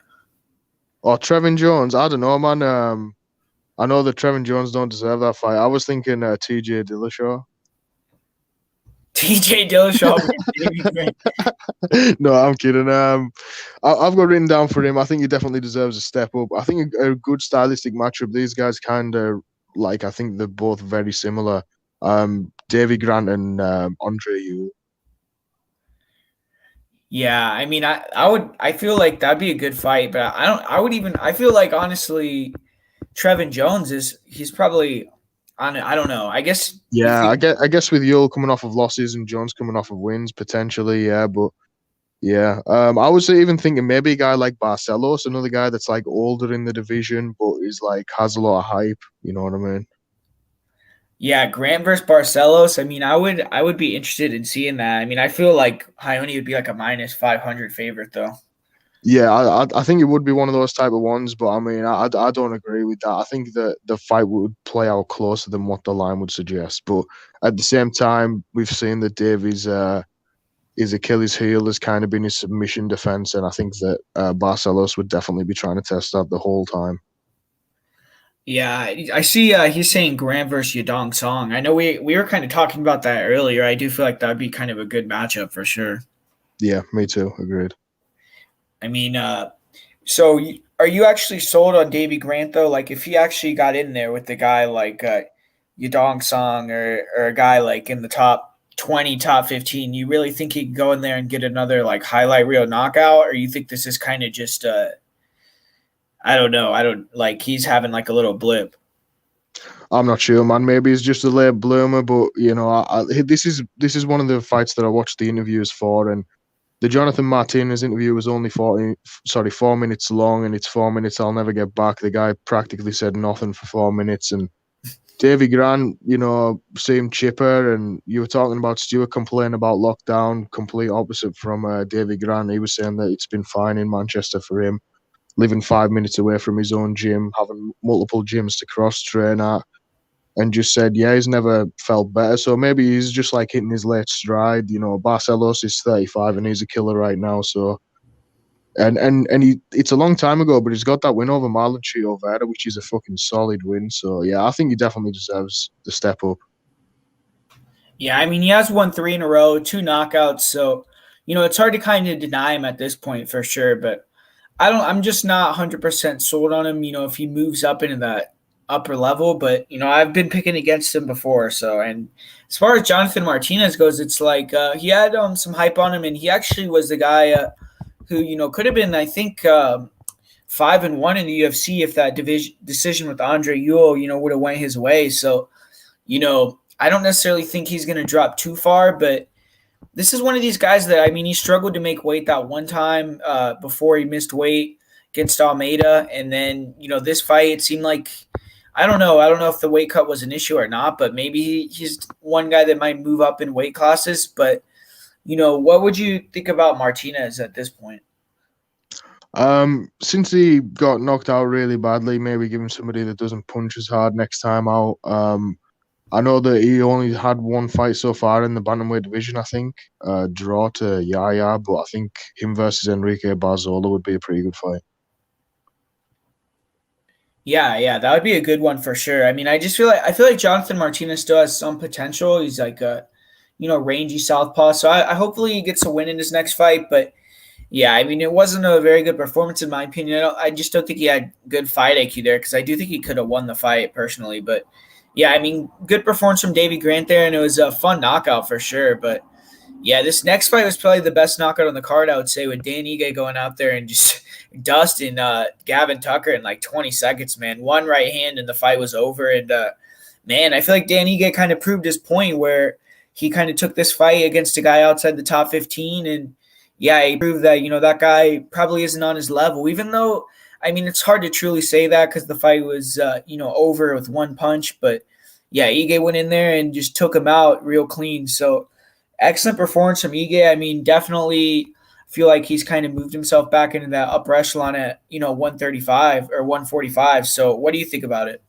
or Trevin Jones. I don't know, man. I know that Trevin Jones don't deserve that fight. I was thinking TJ Dillashaw. TJ Dillashaw versus Davy Grant. No, I'm kidding. I've got written down for him. I think he definitely deserves a step up. I think a good stylistic matchup. These guys kind of I think they're both very similar. Davy Grant and Andre Yu. Yeah, I mean, I feel like that'd be a good fight, but I feel like honestly, Trevin Jones he's probably on. I don't know. I guess you Yeah, think. I guess with Yule coming off of losses and Jones coming off of wins potentially, yeah, but yeah. I was even thinking maybe a guy like Barcelos, another guy that's older in the division, but is has a lot of hype. You know what I mean? Yeah, Grant versus Barcelos. I mean, I would be interested in seeing that. I mean, I feel like Ione would be like a minus 500 favorite though. Yeah, I think it would be one of those type of ones, but I mean, I don't agree with that. I think that the fight would play out closer than what the line would suggest. But at the same time, we've seen that Davies his Achilles heel has kind of been his submission defense, and I think that Barcelos would definitely be trying to test that the whole time. Yeah, I see. He's saying Grant versus Yadong Song. I know we were kind of talking about that earlier. I do feel like that'd be kind of a good matchup for sure. Yeah, me too. Agreed. I mean, so are you actually sold on Davy Grant though? Like, if he actually got in there with the guy like Yadong Song or a guy like in the top 20, top 15, you really think he could go in there and get another like highlight reel knockout, or you think this is kind of just I don't know. I don't like he's having like a little blip. I'm not sure, man. Maybe he's just a late bloomer, but this is one of the fights that I watched the interviews for, and the Jonathan Martinez interview was only 4 minutes long, and it's 4 minutes I'll never get back. The guy practically said nothing for 4 minutes, and Davy Grant, seemed chipper, and you were talking about Stewart complaining about lockdown, complete opposite from Davy Grant. He was saying that it's been fine in Manchester for him, living 5 minutes away from his own gym, having multiple gyms to cross train at, and just said, yeah, he's never felt better. So maybe he's just hitting his late stride. Barcelos is 35 and he's a killer right now. So, and it's a long time ago, but he's got that win over Marlon Chito Vera, which is a fucking solid win. So yeah, I think he definitely deserves the step up. Yeah, I mean he has won 3 in a row, 2 knockouts, so it's hard to kind of deny him at this point for sure. But I'm just not 100% sold on him. If he moves up into that upper level, but I've been picking against him before. So, and as far as Jonathan Martinez goes, it's like he had some hype on him, and he actually was the guy who could have been, I think, 5-1 in the UFC if that decision with Andre Ewell would have went his way. So, I don't necessarily think he's going to drop too far, but this is one of these guys that, I mean, he struggled to make weight that one time before he missed weight against Almeida. And then, this fight, it seemed like, I don't know. I don't know if the weight cut was an issue or not, but maybe he's one guy that might move up in weight classes. But, what would you think about Martinez at this point? Since he got knocked out really badly, maybe give him somebody that doesn't punch as hard next time out. I know that he only had one fight so far in the bantamweight division, I think, draw to Yahya, but I think him versus Enrique Barzola would be a pretty good fight. Yeah, that would be a good one for sure. I mean, I feel like Jonathan Martinez still has some potential. He's like a rangy southpaw. So I hopefully he gets a win in his next fight. But yeah, I mean, it wasn't a very good performance in my opinion. I just don't think he had good fight IQ there because I do think he could have won the fight personally. But yeah, I mean, good performance from Davy Grant there, and it was a fun knockout for sure. But yeah, this next fight was probably the best knockout on the card, I would say, with Dan Ige going out there and just dusting Gavin Tucker in like 20 seconds, man. One right hand and the fight was over. And man, I feel like Dan Ige kind of proved his point where he kind of took this fight against a guy outside the top 15. And yeah, he proved that, that guy probably isn't on his level, even though, I mean, it's hard to truly say that because the fight was, over with one punch. But yeah, Ige went in there and just took him out real clean. So, excellent performance from Ige. I mean, definitely feel like he's kind of moved himself back into that upper echelon at 135 or 145. So, what do you think about it?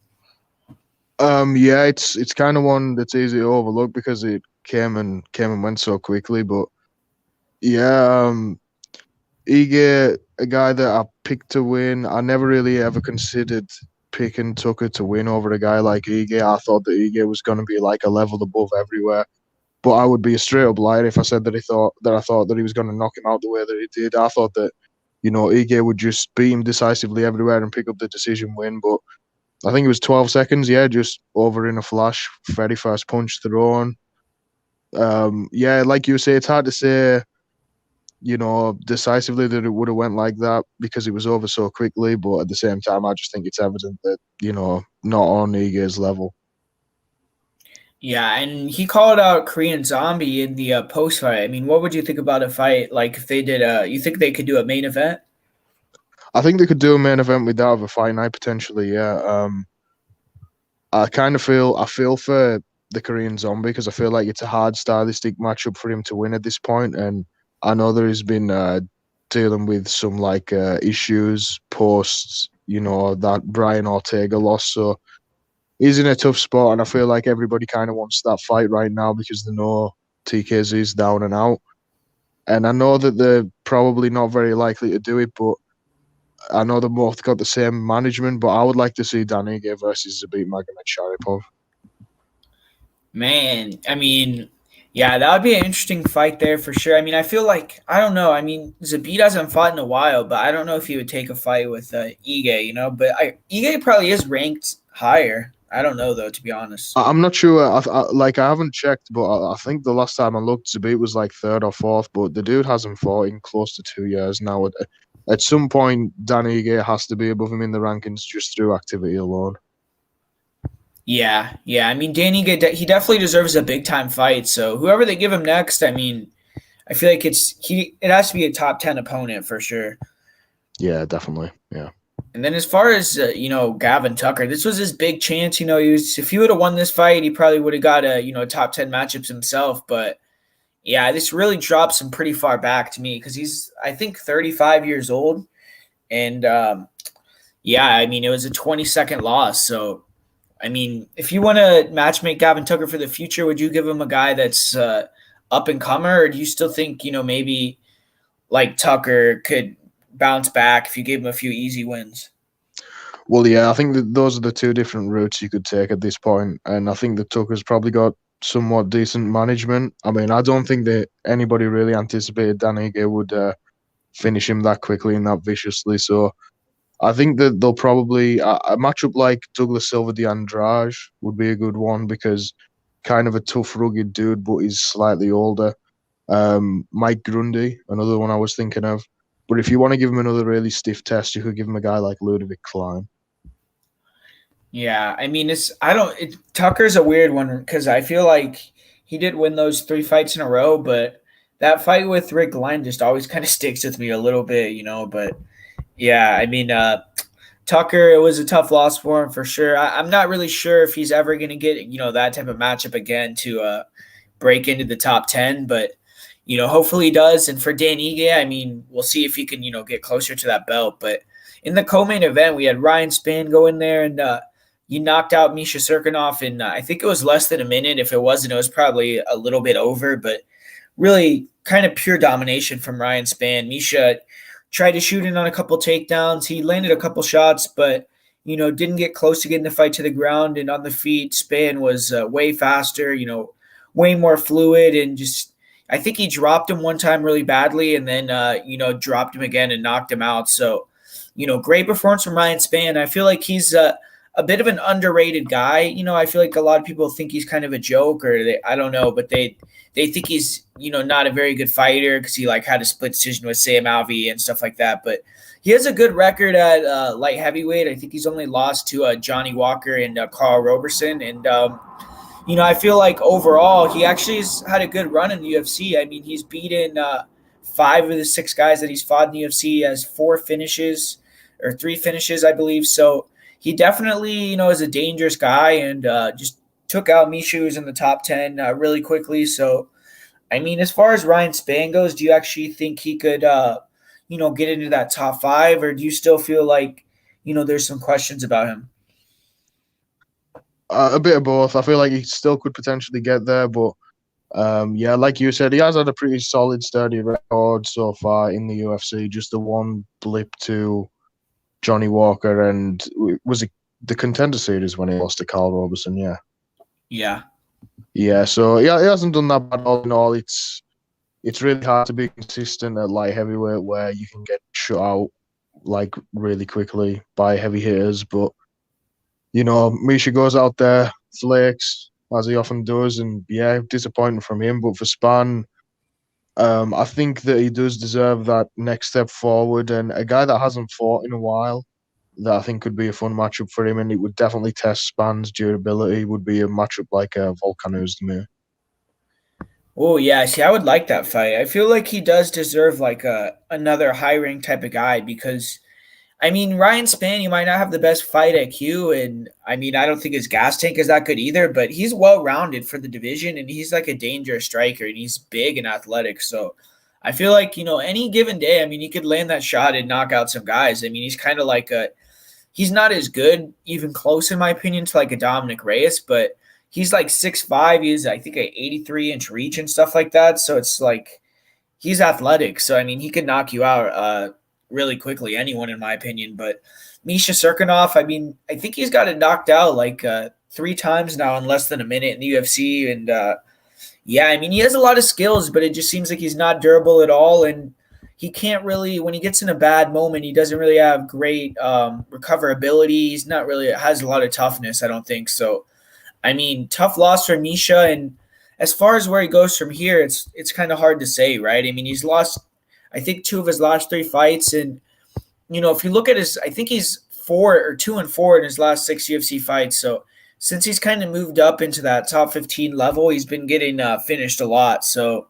Yeah, it's kind of one that's easy to overlook because it came and went so quickly. But yeah, Ige, a guy that I picked to win. I never really ever considered picking Tucker to win over a guy like Ige. I thought that Ige was going to be like a level above everywhere. But I would be a straight up liar if I said that I thought that he was going to knock him out the way that he did. I thought that Ige would just beat him decisively everywhere and pick up the decision win. But I think it was 12 seconds. Yeah, just over in a flash. Very first punch thrown. Yeah, like you say, it's hard to say decisively that it would have went like that because it was over so quickly. But at the same time, I just think it's evident that not on Ige's level. Yeah, and he called out Korean Zombie in the post fight. I mean, what would you think about a fight like if they did? You think they could do a main event? I think they could do a main event with that of a fight night potentially. Yeah. I feel for the Korean Zombie because I feel like it's a hard stylistic matchup for him to win at this point, and I know there has been dealing with some issues post that Brian Ortega loss, so he's in a tough spot, and I feel like everybody kind of wants that fight right now because they know TKZ is down and out, and I know that they're probably not very likely to do it, but I know they both got the same management, but I would like to see Danige versus Zabit Magomed Sharipov. Man, I mean, yeah, that would be an interesting fight there for sure. I mean, I feel like I don't know. I mean, Zabit hasn't fought in a while, but I don't know if he would take a fight with Ige. But Ige probably is ranked higher. I don't know though, to be honest. I'm not sure. I haven't checked, but I think the last time I looked, Zabit was like third or fourth. But the dude hasn't fought in close to 2 years now. At some point, Danige has to be above him in the rankings just through activity alone. Yeah. I mean, Danny, he definitely deserves a big time fight. So whoever they give him next, I mean, I feel like it has to be a top 10 opponent for sure. Yeah, definitely. Yeah. And then as far as Gavin Tucker, this was his big chance. If he would have won this fight, he probably would have got a top 10 matchups himself. But yeah, this really drops him pretty far back to me because he's I think 35 years old, and yeah, I mean it was a 20-second loss. So I mean, if you want to matchmake Gavin Tucker for the future, would you give him a guy that's up and comer, or do you still think maybe like Tucker could bounce back if you gave him a few easy wins? Well, yeah, I think that those are the two different routes you could take at this point, and I think that Tucker's probably got somewhat decent management. I mean, I don't think that anybody really anticipated Danige would finish him that quickly and that viciously. So I think that they'll probably a matchup like Douglas Silva de Andrade would be a good one because kind of a tough, rugged dude, but he's slightly older. Mike Grundy, another one I was thinking of. But if you want to give him another really stiff test, you could give him a guy like Ludovic Klein. Yeah, I mean, Tucker's a weird one because I feel like he did win those 3 fights in a row, but that fight with Rick Glenn just always kind of sticks with me a little bit. But yeah, I mean, Tucker, it was a tough loss for him for sure. I'm not really sure if he's ever going to get that type of matchup again to break into the top 10, but hopefully he does. And for Dan Ige, I mean, we'll see if he can get closer to that belt. But in the co-main event, we had Ryan Spann go in there and you knocked out Misha Cirkunov in I think it was less than a minute. If it wasn't, it was probably a little bit over, but really kind of pure domination from Ryan Spann. Misha tried to shoot in on a couple takedowns. He landed a couple shots, but didn't get close to getting the fight to the ground, and on the feet, Spann was way faster, way more fluid, and just I think he dropped him one time really badly, and then dropped him again and knocked him out. So, great performance from Ryan Spann. I feel like he's a bit of an underrated guy. I feel like a lot of people think he's kind of a joke, or I don't know, but they think he's not a very good fighter because he like had a split decision with Sam Alvey and stuff like that. But he has a good record at light heavyweight. I think he's only lost to Johnny Walker and Carl Roberson. And, I feel like overall he actually has had a good run in the UFC. I mean, he's beaten 5 of the 6 guys that he's fought in the UFC. He has 4 finishes or 3 finishes, I believe. So he definitely, is a dangerous guy and just took out Misha, who's in the top 10 really quickly. So, I mean, as far as Ryan Spann goes, do you actually think he could get into that top 5, or do you still feel like, there's some questions about him? A bit of both. I feel like he still could potentially get there, but yeah, like you said, he has had a pretty solid, sturdy record so far in the UFC. Just the one blip to Johnny Walker, and was it the Contender Series when he lost to Carl Roberson? Yeah. Yeah. So yeah, he hasn't done that bad all in all. It's really hard to be consistent at light heavyweight where you can get shut out like really quickly by heavy hitters. But Misha goes out there, flakes as he often does, and yeah, disappointing from him. But for Spann, I think that he does deserve that next step forward, and a guy that hasn't fought in a while that I think could be a fun matchup for him, and it would definitely test Spann's durability, would be a matchup like Volkan Ozdemir. Oh yeah, see, I would like that fight. I feel like he does deserve like another high rank type of guy because, I mean, Ryan Spann, you might not have the best fight IQ, and I mean, I don't think his gas tank is that good either. But he's well rounded for the division, and he's like a dangerous striker, and he's big and athletic. So I feel like any given day, I mean, he could land that shot and knock out some guys. I mean, he's kind of like he's not as good, even close in my opinion, to like a Dominic Reyes, but he's like 6'5". He's I think an 83-inch reach and stuff like that. So it's like he's athletic. So I mean, he could knock you out really quickly, anyone in my opinion. But Misha Cirkunov, I mean, I think he's got it knocked out like 3 times now in less than a minute in the UFC. And yeah, I mean, he has a lot of skills, but it just seems like he's not durable at all. And he can't really, when he gets in a bad moment, he doesn't really have great recoverability. He's not really, has a lot of toughness, I don't think. So, I mean, tough loss for Misha. And as far as where he goes from here, it's kind of hard to say, right? I mean, he's lost, I think, 2 of his last 3 fights. And, if you look at his, I think he's 2-4 in his last 6 UFC fights. So since he's kind of moved up into that top 15 level, he's been getting finished a lot. So,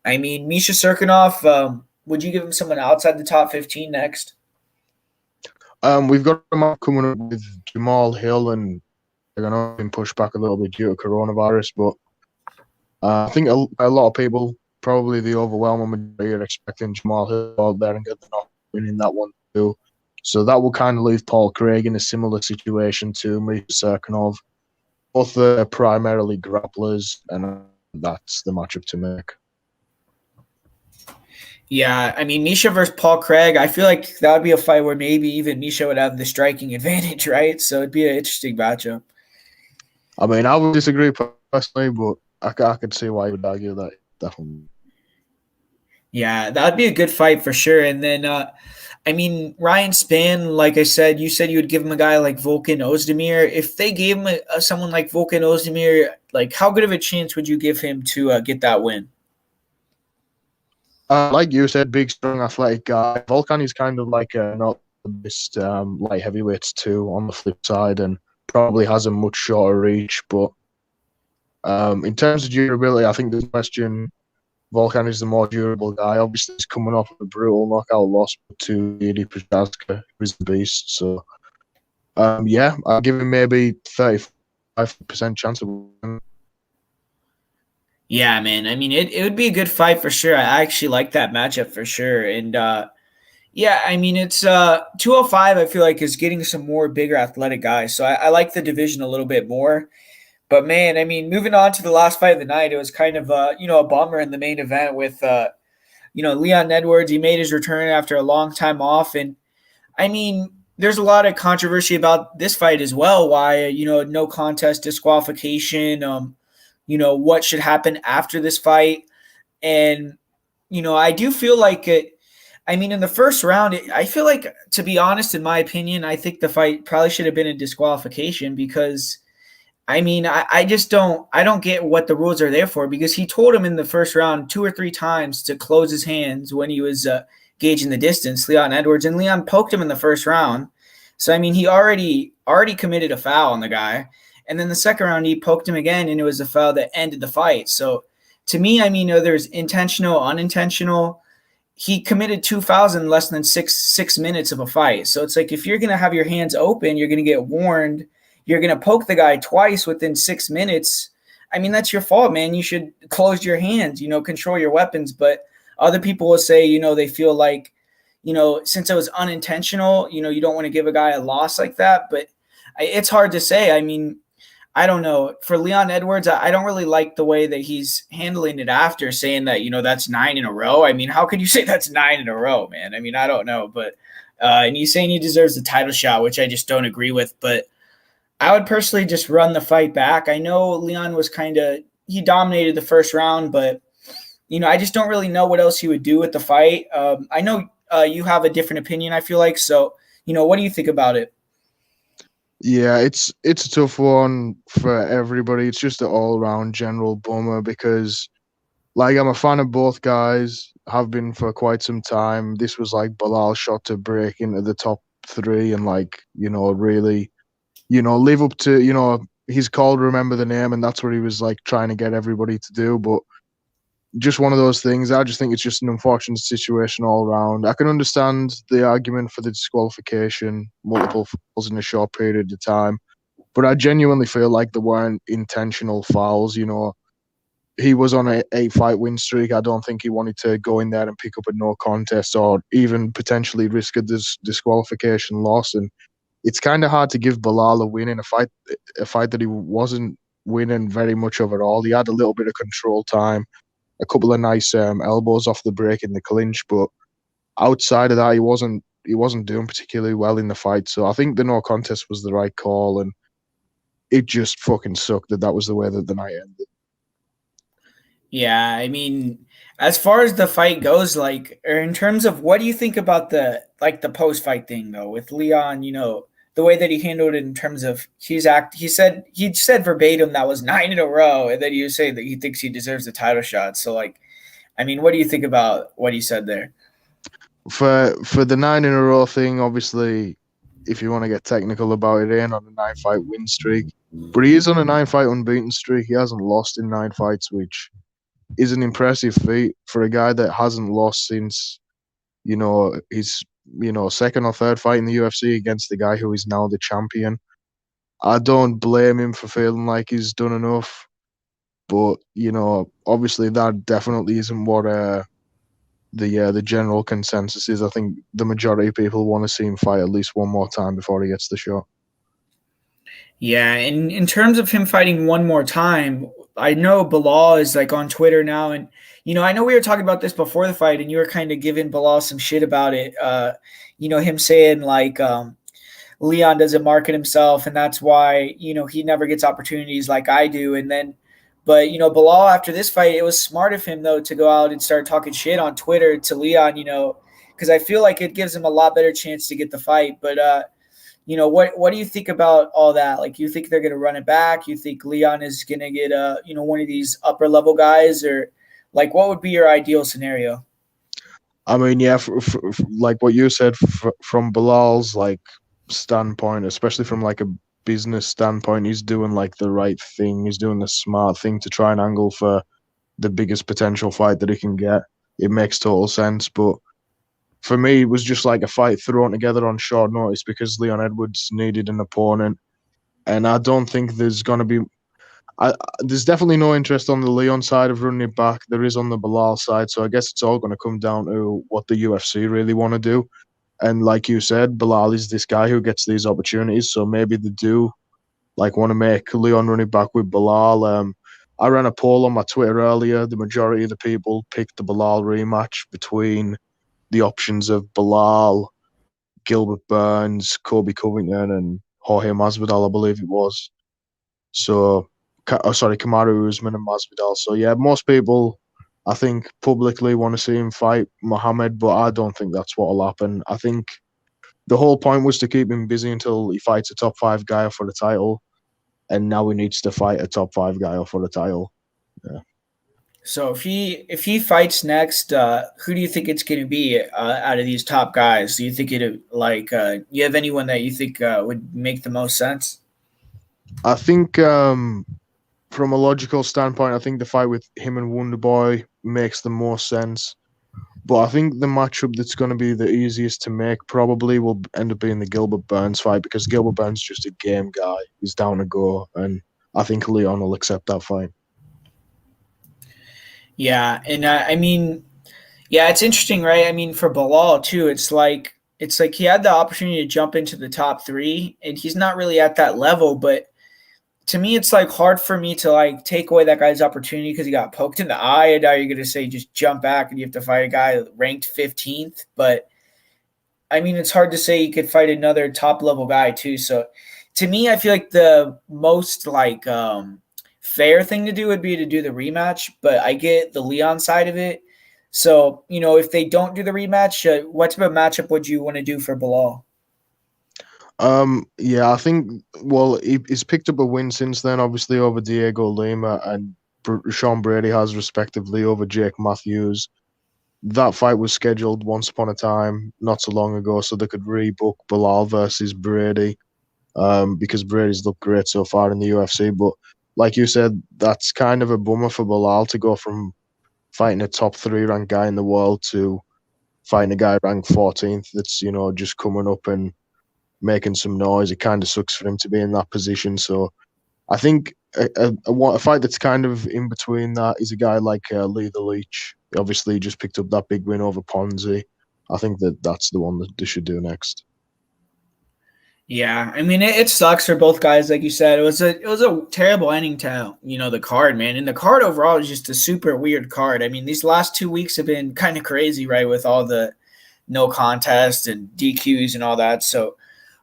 I mean, Misha Cirkunov, would you give him someone outside the top 15 next? We've got him up coming up with Jamal Hill, and they're going to been pushed back a little bit due to coronavirus. But I think a lot of people, probably the overwhelming majority, are expecting Jamal Hill out there and get the knock winning that one too. So that will kind of leave Paul Craig in a similar situation to Misha Cirkunov. Both are primarily grapplers, and that's the matchup to make. Yeah, I mean, Misha versus Paul Craig, I feel like that would be a fight where maybe even Misha would have the striking advantage, right? So it'd be an interesting matchup. I mean, I would disagree personally, but I could see why you would argue that, definitely. Yeah, that would be a good fight for sure. And then, I mean, Ryan Spann, like I said, you said you would give him a guy like Volkan Ozdemir. If they gave him someone like Volkan Ozdemir, like how good of a chance would you give him to get that win? Like you said, big, strong, athletic guy. Volkan is kind of like not the best light heavyweights too on the flip side, and probably has a much shorter reach. But in terms of durability, I think there's no question Volkan is the more durable guy. Obviously, he's coming off a brutal knockout loss to Yuri Prochazka, who's the beast. So, yeah, I'll give him maybe 35% chance of winning. Yeah, man. I mean, it would be a good fight for sure. I actually like that matchup for sure. And yeah, I mean, it's 205, I feel like, is getting some more bigger athletic guys. So I like the division a little bit more. But man, I mean, moving on to the last fight of the night, it was kind of a bummer in the main event with Leon Edwards. He made his return after a long time off, and I mean, there's a lot of controversy about this fight as well. Why, no contest, disqualification. What should happen after this fight, and I do feel like it. I mean, in the first round, I feel like, to be honest, in my opinion, I think the fight probably should have been a disqualification because, I mean, I just I don't get what the rules are there for because he told him in the first round 2 or 3 times to close his hands when he was gauging the distance, Leon Edwards, and Leon poked him in the first round. So, I mean, he already committed a foul on the guy. And then the second round, he poked him again, and it was a foul that ended the fight. So, to me, I mean, there's intentional, unintentional. He committed 2 fouls in less than six minutes of a fight. So it's like if you're gonna have your hands open, you're gonna get warned. You're gonna poke the guy twice within 6 minutes. I mean, that's your fault, man. You should close your hands. Control your weapons. But other people will say, they feel like, since it was unintentional, you don't want to give a guy a loss like that. But it's hard to say. I mean, I don't know. For Leon Edwards, I don't really like the way that he's handling it after saying that, that's 9 in a row. I mean, how could you say that's 9 in a row, man? I mean, I don't know. But and he's saying he deserves the title shot, which I just don't agree with. But I would personally just run the fight back. I know Leon was he dominated the first round, but, I just don't really know what else he would do with the fight. I know you have a different opinion, I feel like. So, what do you think about it? Yeah, it's a tough one for everybody. It's just an all-round general bummer because, like, I'm a fan of both guys, have been for quite some time. This was like Belal's shot to break into the top three and, like, really, live up to, he's called Remember the Name, and that's what he was, like, trying to get everybody to do. But just one of those things. I just think it's just an unfortunate situation all around. I can understand the argument for the disqualification, multiple fouls in a short period of time, but I genuinely feel like there weren't intentional fouls. He was on a 8-fight win streak. I don't think he wanted to go in there and pick up a no contest or even potentially risk a disqualification loss. And it's kind of hard to give Belal a win in a fight that he wasn't winning very much of at all. He had a little bit of control time, a couple of nice elbows off the break in the clinch, but outside of that, he wasn't doing particularly well in the fight. So I think the no contest was the right call, and it just fucking sucked that was the way that the night ended. Yeah, I mean, as far as the fight goes, like, or in terms of what do you think about the post fight thing though with Leon? The way that he handled it in terms of he said verbatim that was 9 in a row, and then you say that he thinks he deserves the title shot. So, like, I mean, what do you think about what he said there? For the 9 in a row thing, obviously, if you want to get technical about it, he ain't on a 9-fight win streak, but he is on a 9-fight unbeaten streak. He hasn't lost in 9 fights, which is an impressive feat for a guy that hasn't lost since, his second or third fight in the UFC against the guy who is now the champion. I don't blame him for feeling like he's done enough, but obviously that definitely isn't what the general consensus is. I think the majority of people want to see him fight at least one more time before he gets the shot. Yeah, and in terms of him fighting one more time, I know Belal is like on Twitter now, and I know we were talking about this before the fight, and you were kind of giving Belal some shit about it. Him saying like Leon doesn't market himself, and that's why he never gets opportunities like I do. And then, but Belal after this fight, it was smart of him though to go out and start talking shit on Twitter to Leon. Because I feel like it gives him a lot better chance to get the fight. But what do you think about all that? Like, you think they're going to run it back? You think Leon is going to get one of these upper level guys, or like what would be your ideal scenario? I mean, yeah, like what you said, from Belal's like standpoint, especially from like a business standpoint, he's doing like the right thing. He's doing the smart thing to try and angle for the biggest potential fight that he can get. It makes total sense, but for me, it was just like a fight thrown together on short notice because Leon Edwards needed an opponent, and I don't think there's going to be. There's definitely no interest on the Leon side of running it back. There is on the Belal side, so I guess it's all going to come down to what the UFC really want to do. And like you said, Belal is this guy who gets these opportunities, so maybe they do like want to make Leon run it back with Belal. I ran a poll on my Twitter earlier. The majority of the people picked the Belal rematch between the options of Belal, Gilbert Burns, Kobe Covington, and Jorge Masvidal, I believe it was. So, Kamaru Usman and Masvidal. So yeah, most people, I think, publicly want to see him fight Muhammad, but I don't think that's what will happen. I think the whole point was to keep him busy until he fights a top 5 guy for the title, and now he needs to fight a top 5 guy for the title. Yeah. So if he fights next, who do you think it's going to be out of these top guys? Do you think you have anyone that you think would make the most sense? I think from a logical standpoint, I think the fight with him and Wonderboy makes the most sense. But I think the matchup that's going to be the easiest to make probably will end up being the Gilbert Burns fight, because Gilbert Burns is just a game guy. He's down to go, and I think Leon will accept that fight. Yeah, and I mean, yeah, it's interesting, right? I mean, for Belal too, it's like he had the opportunity to jump into the top 3, and he's not really at that level. But to me, it's like hard for me to like take away that guy's opportunity because he got poked in the eye. And now you're going to say just jump back and you have to fight a guy ranked 15th. But I mean, it's hard to say you could fight another top level guy too. So to me, I feel like the most fair thing to do would be to do the rematch. But I get the Leon side of it. So, if they don't do the rematch, what type of matchup would you want to do for Belal? Yeah, I think, well, he's picked up a win since then, obviously over Diego Lima, and Sean Brady has respectively over Jake Matthews. That fight was scheduled once upon a time, not so long ago, so they could rebook Belal versus Brady, because Brady's looked great so far in the UFC. But like you said, that's kind of a bummer for Belal to go from fighting a top 3 ranked guy in the world to fighting a guy ranked 14th that's, just coming up and making some noise. It kind of sucks for him to be in that position. So I think a fight that's kind of in between that is a guy like Lee the Leech. He obviously just picked up that big win over Ponzi. I think that's the one that they should do next. Yeah, I mean it sucks for both guys, like you said. It was a terrible ending to the card, man. And the card overall is just a super weird card. I mean, these last 2 weeks have been kind of crazy, right? With all the no contest and DQs and all that. So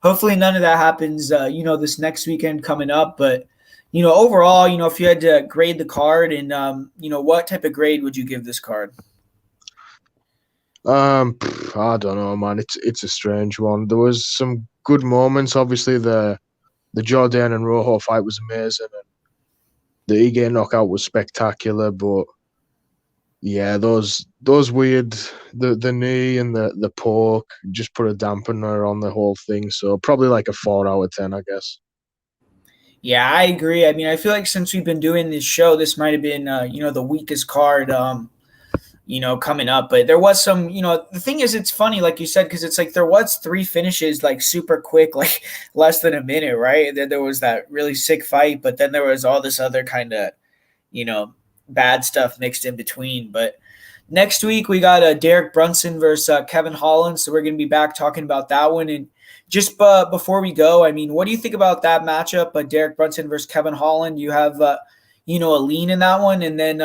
hopefully none of that happens, this next weekend coming up. But, overall, if you had to grade the card and, what type of grade would you give this card? I don't know, man. It's a strange one. There was some good moments. Obviously, the Jordan and Rojo fight was amazing, and the Ige knockout was spectacular. But yeah, those weird, the knee and the poke just put a dampener on the whole thing. So probably like a 4 out of 10, I guess. Yeah, I agree. I mean, I feel like since we've been doing this show, this might have been, the weakest card, coming up. But there was some, the thing is, it's funny, like you said, because it's like there was 3 finishes, like super quick, like less than a minute, right? And then there was that really sick fight, but then there was all this other kind of, bad stuff mixed in between. But next week we got Derek Brunson versus Kevin Holland, so we're going to be back talking about that one. And just before we go, I mean, what do you think about that matchup, Derek Brunson versus Kevin Holland? You have a lean in that one, and then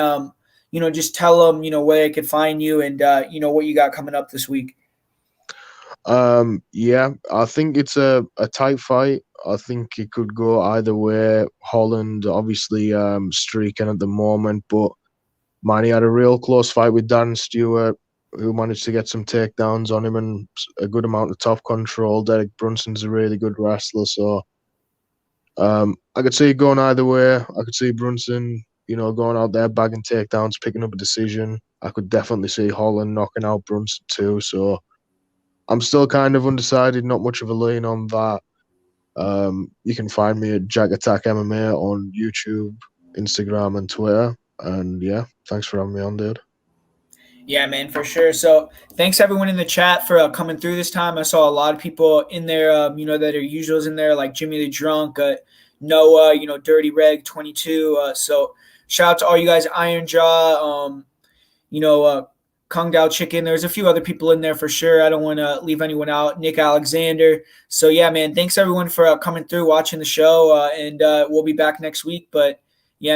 just tell them where they could find you and what you got coming up this week. Yeah, I think it's a tight fight. I think it could go either way. Holland obviously streaking at the moment, but man, he had a real close fight with Darren Stewart, who managed to get some takedowns on him and a good amount of top control. Derek Brunson's a really good wrestler, so I could see it going either way. I could see Brunson, going out there bagging takedowns, picking up a decision. I could definitely see Holland knocking out Brunson too. So I'm still kind of undecided, not much of a lean on that. You can find me at Jack Attack MMA on YouTube, Instagram, and Twitter. And yeah, thanks for having me on, dude. Yeah, man, for sure. So thanks everyone in the chat for coming through this time. I saw a lot of people in there, that are usuals in there, like Jimmy the Drunk, Noah, Dirty Reg 22. So shout out to all you guys, Iron Jaw, Kung Dao Chicken. There's a few other people in there for sure. I don't want to leave anyone out. Nick Alexander. So yeah, man, thanks everyone for coming through, watching the show, and we'll be back next week. But yeah, man.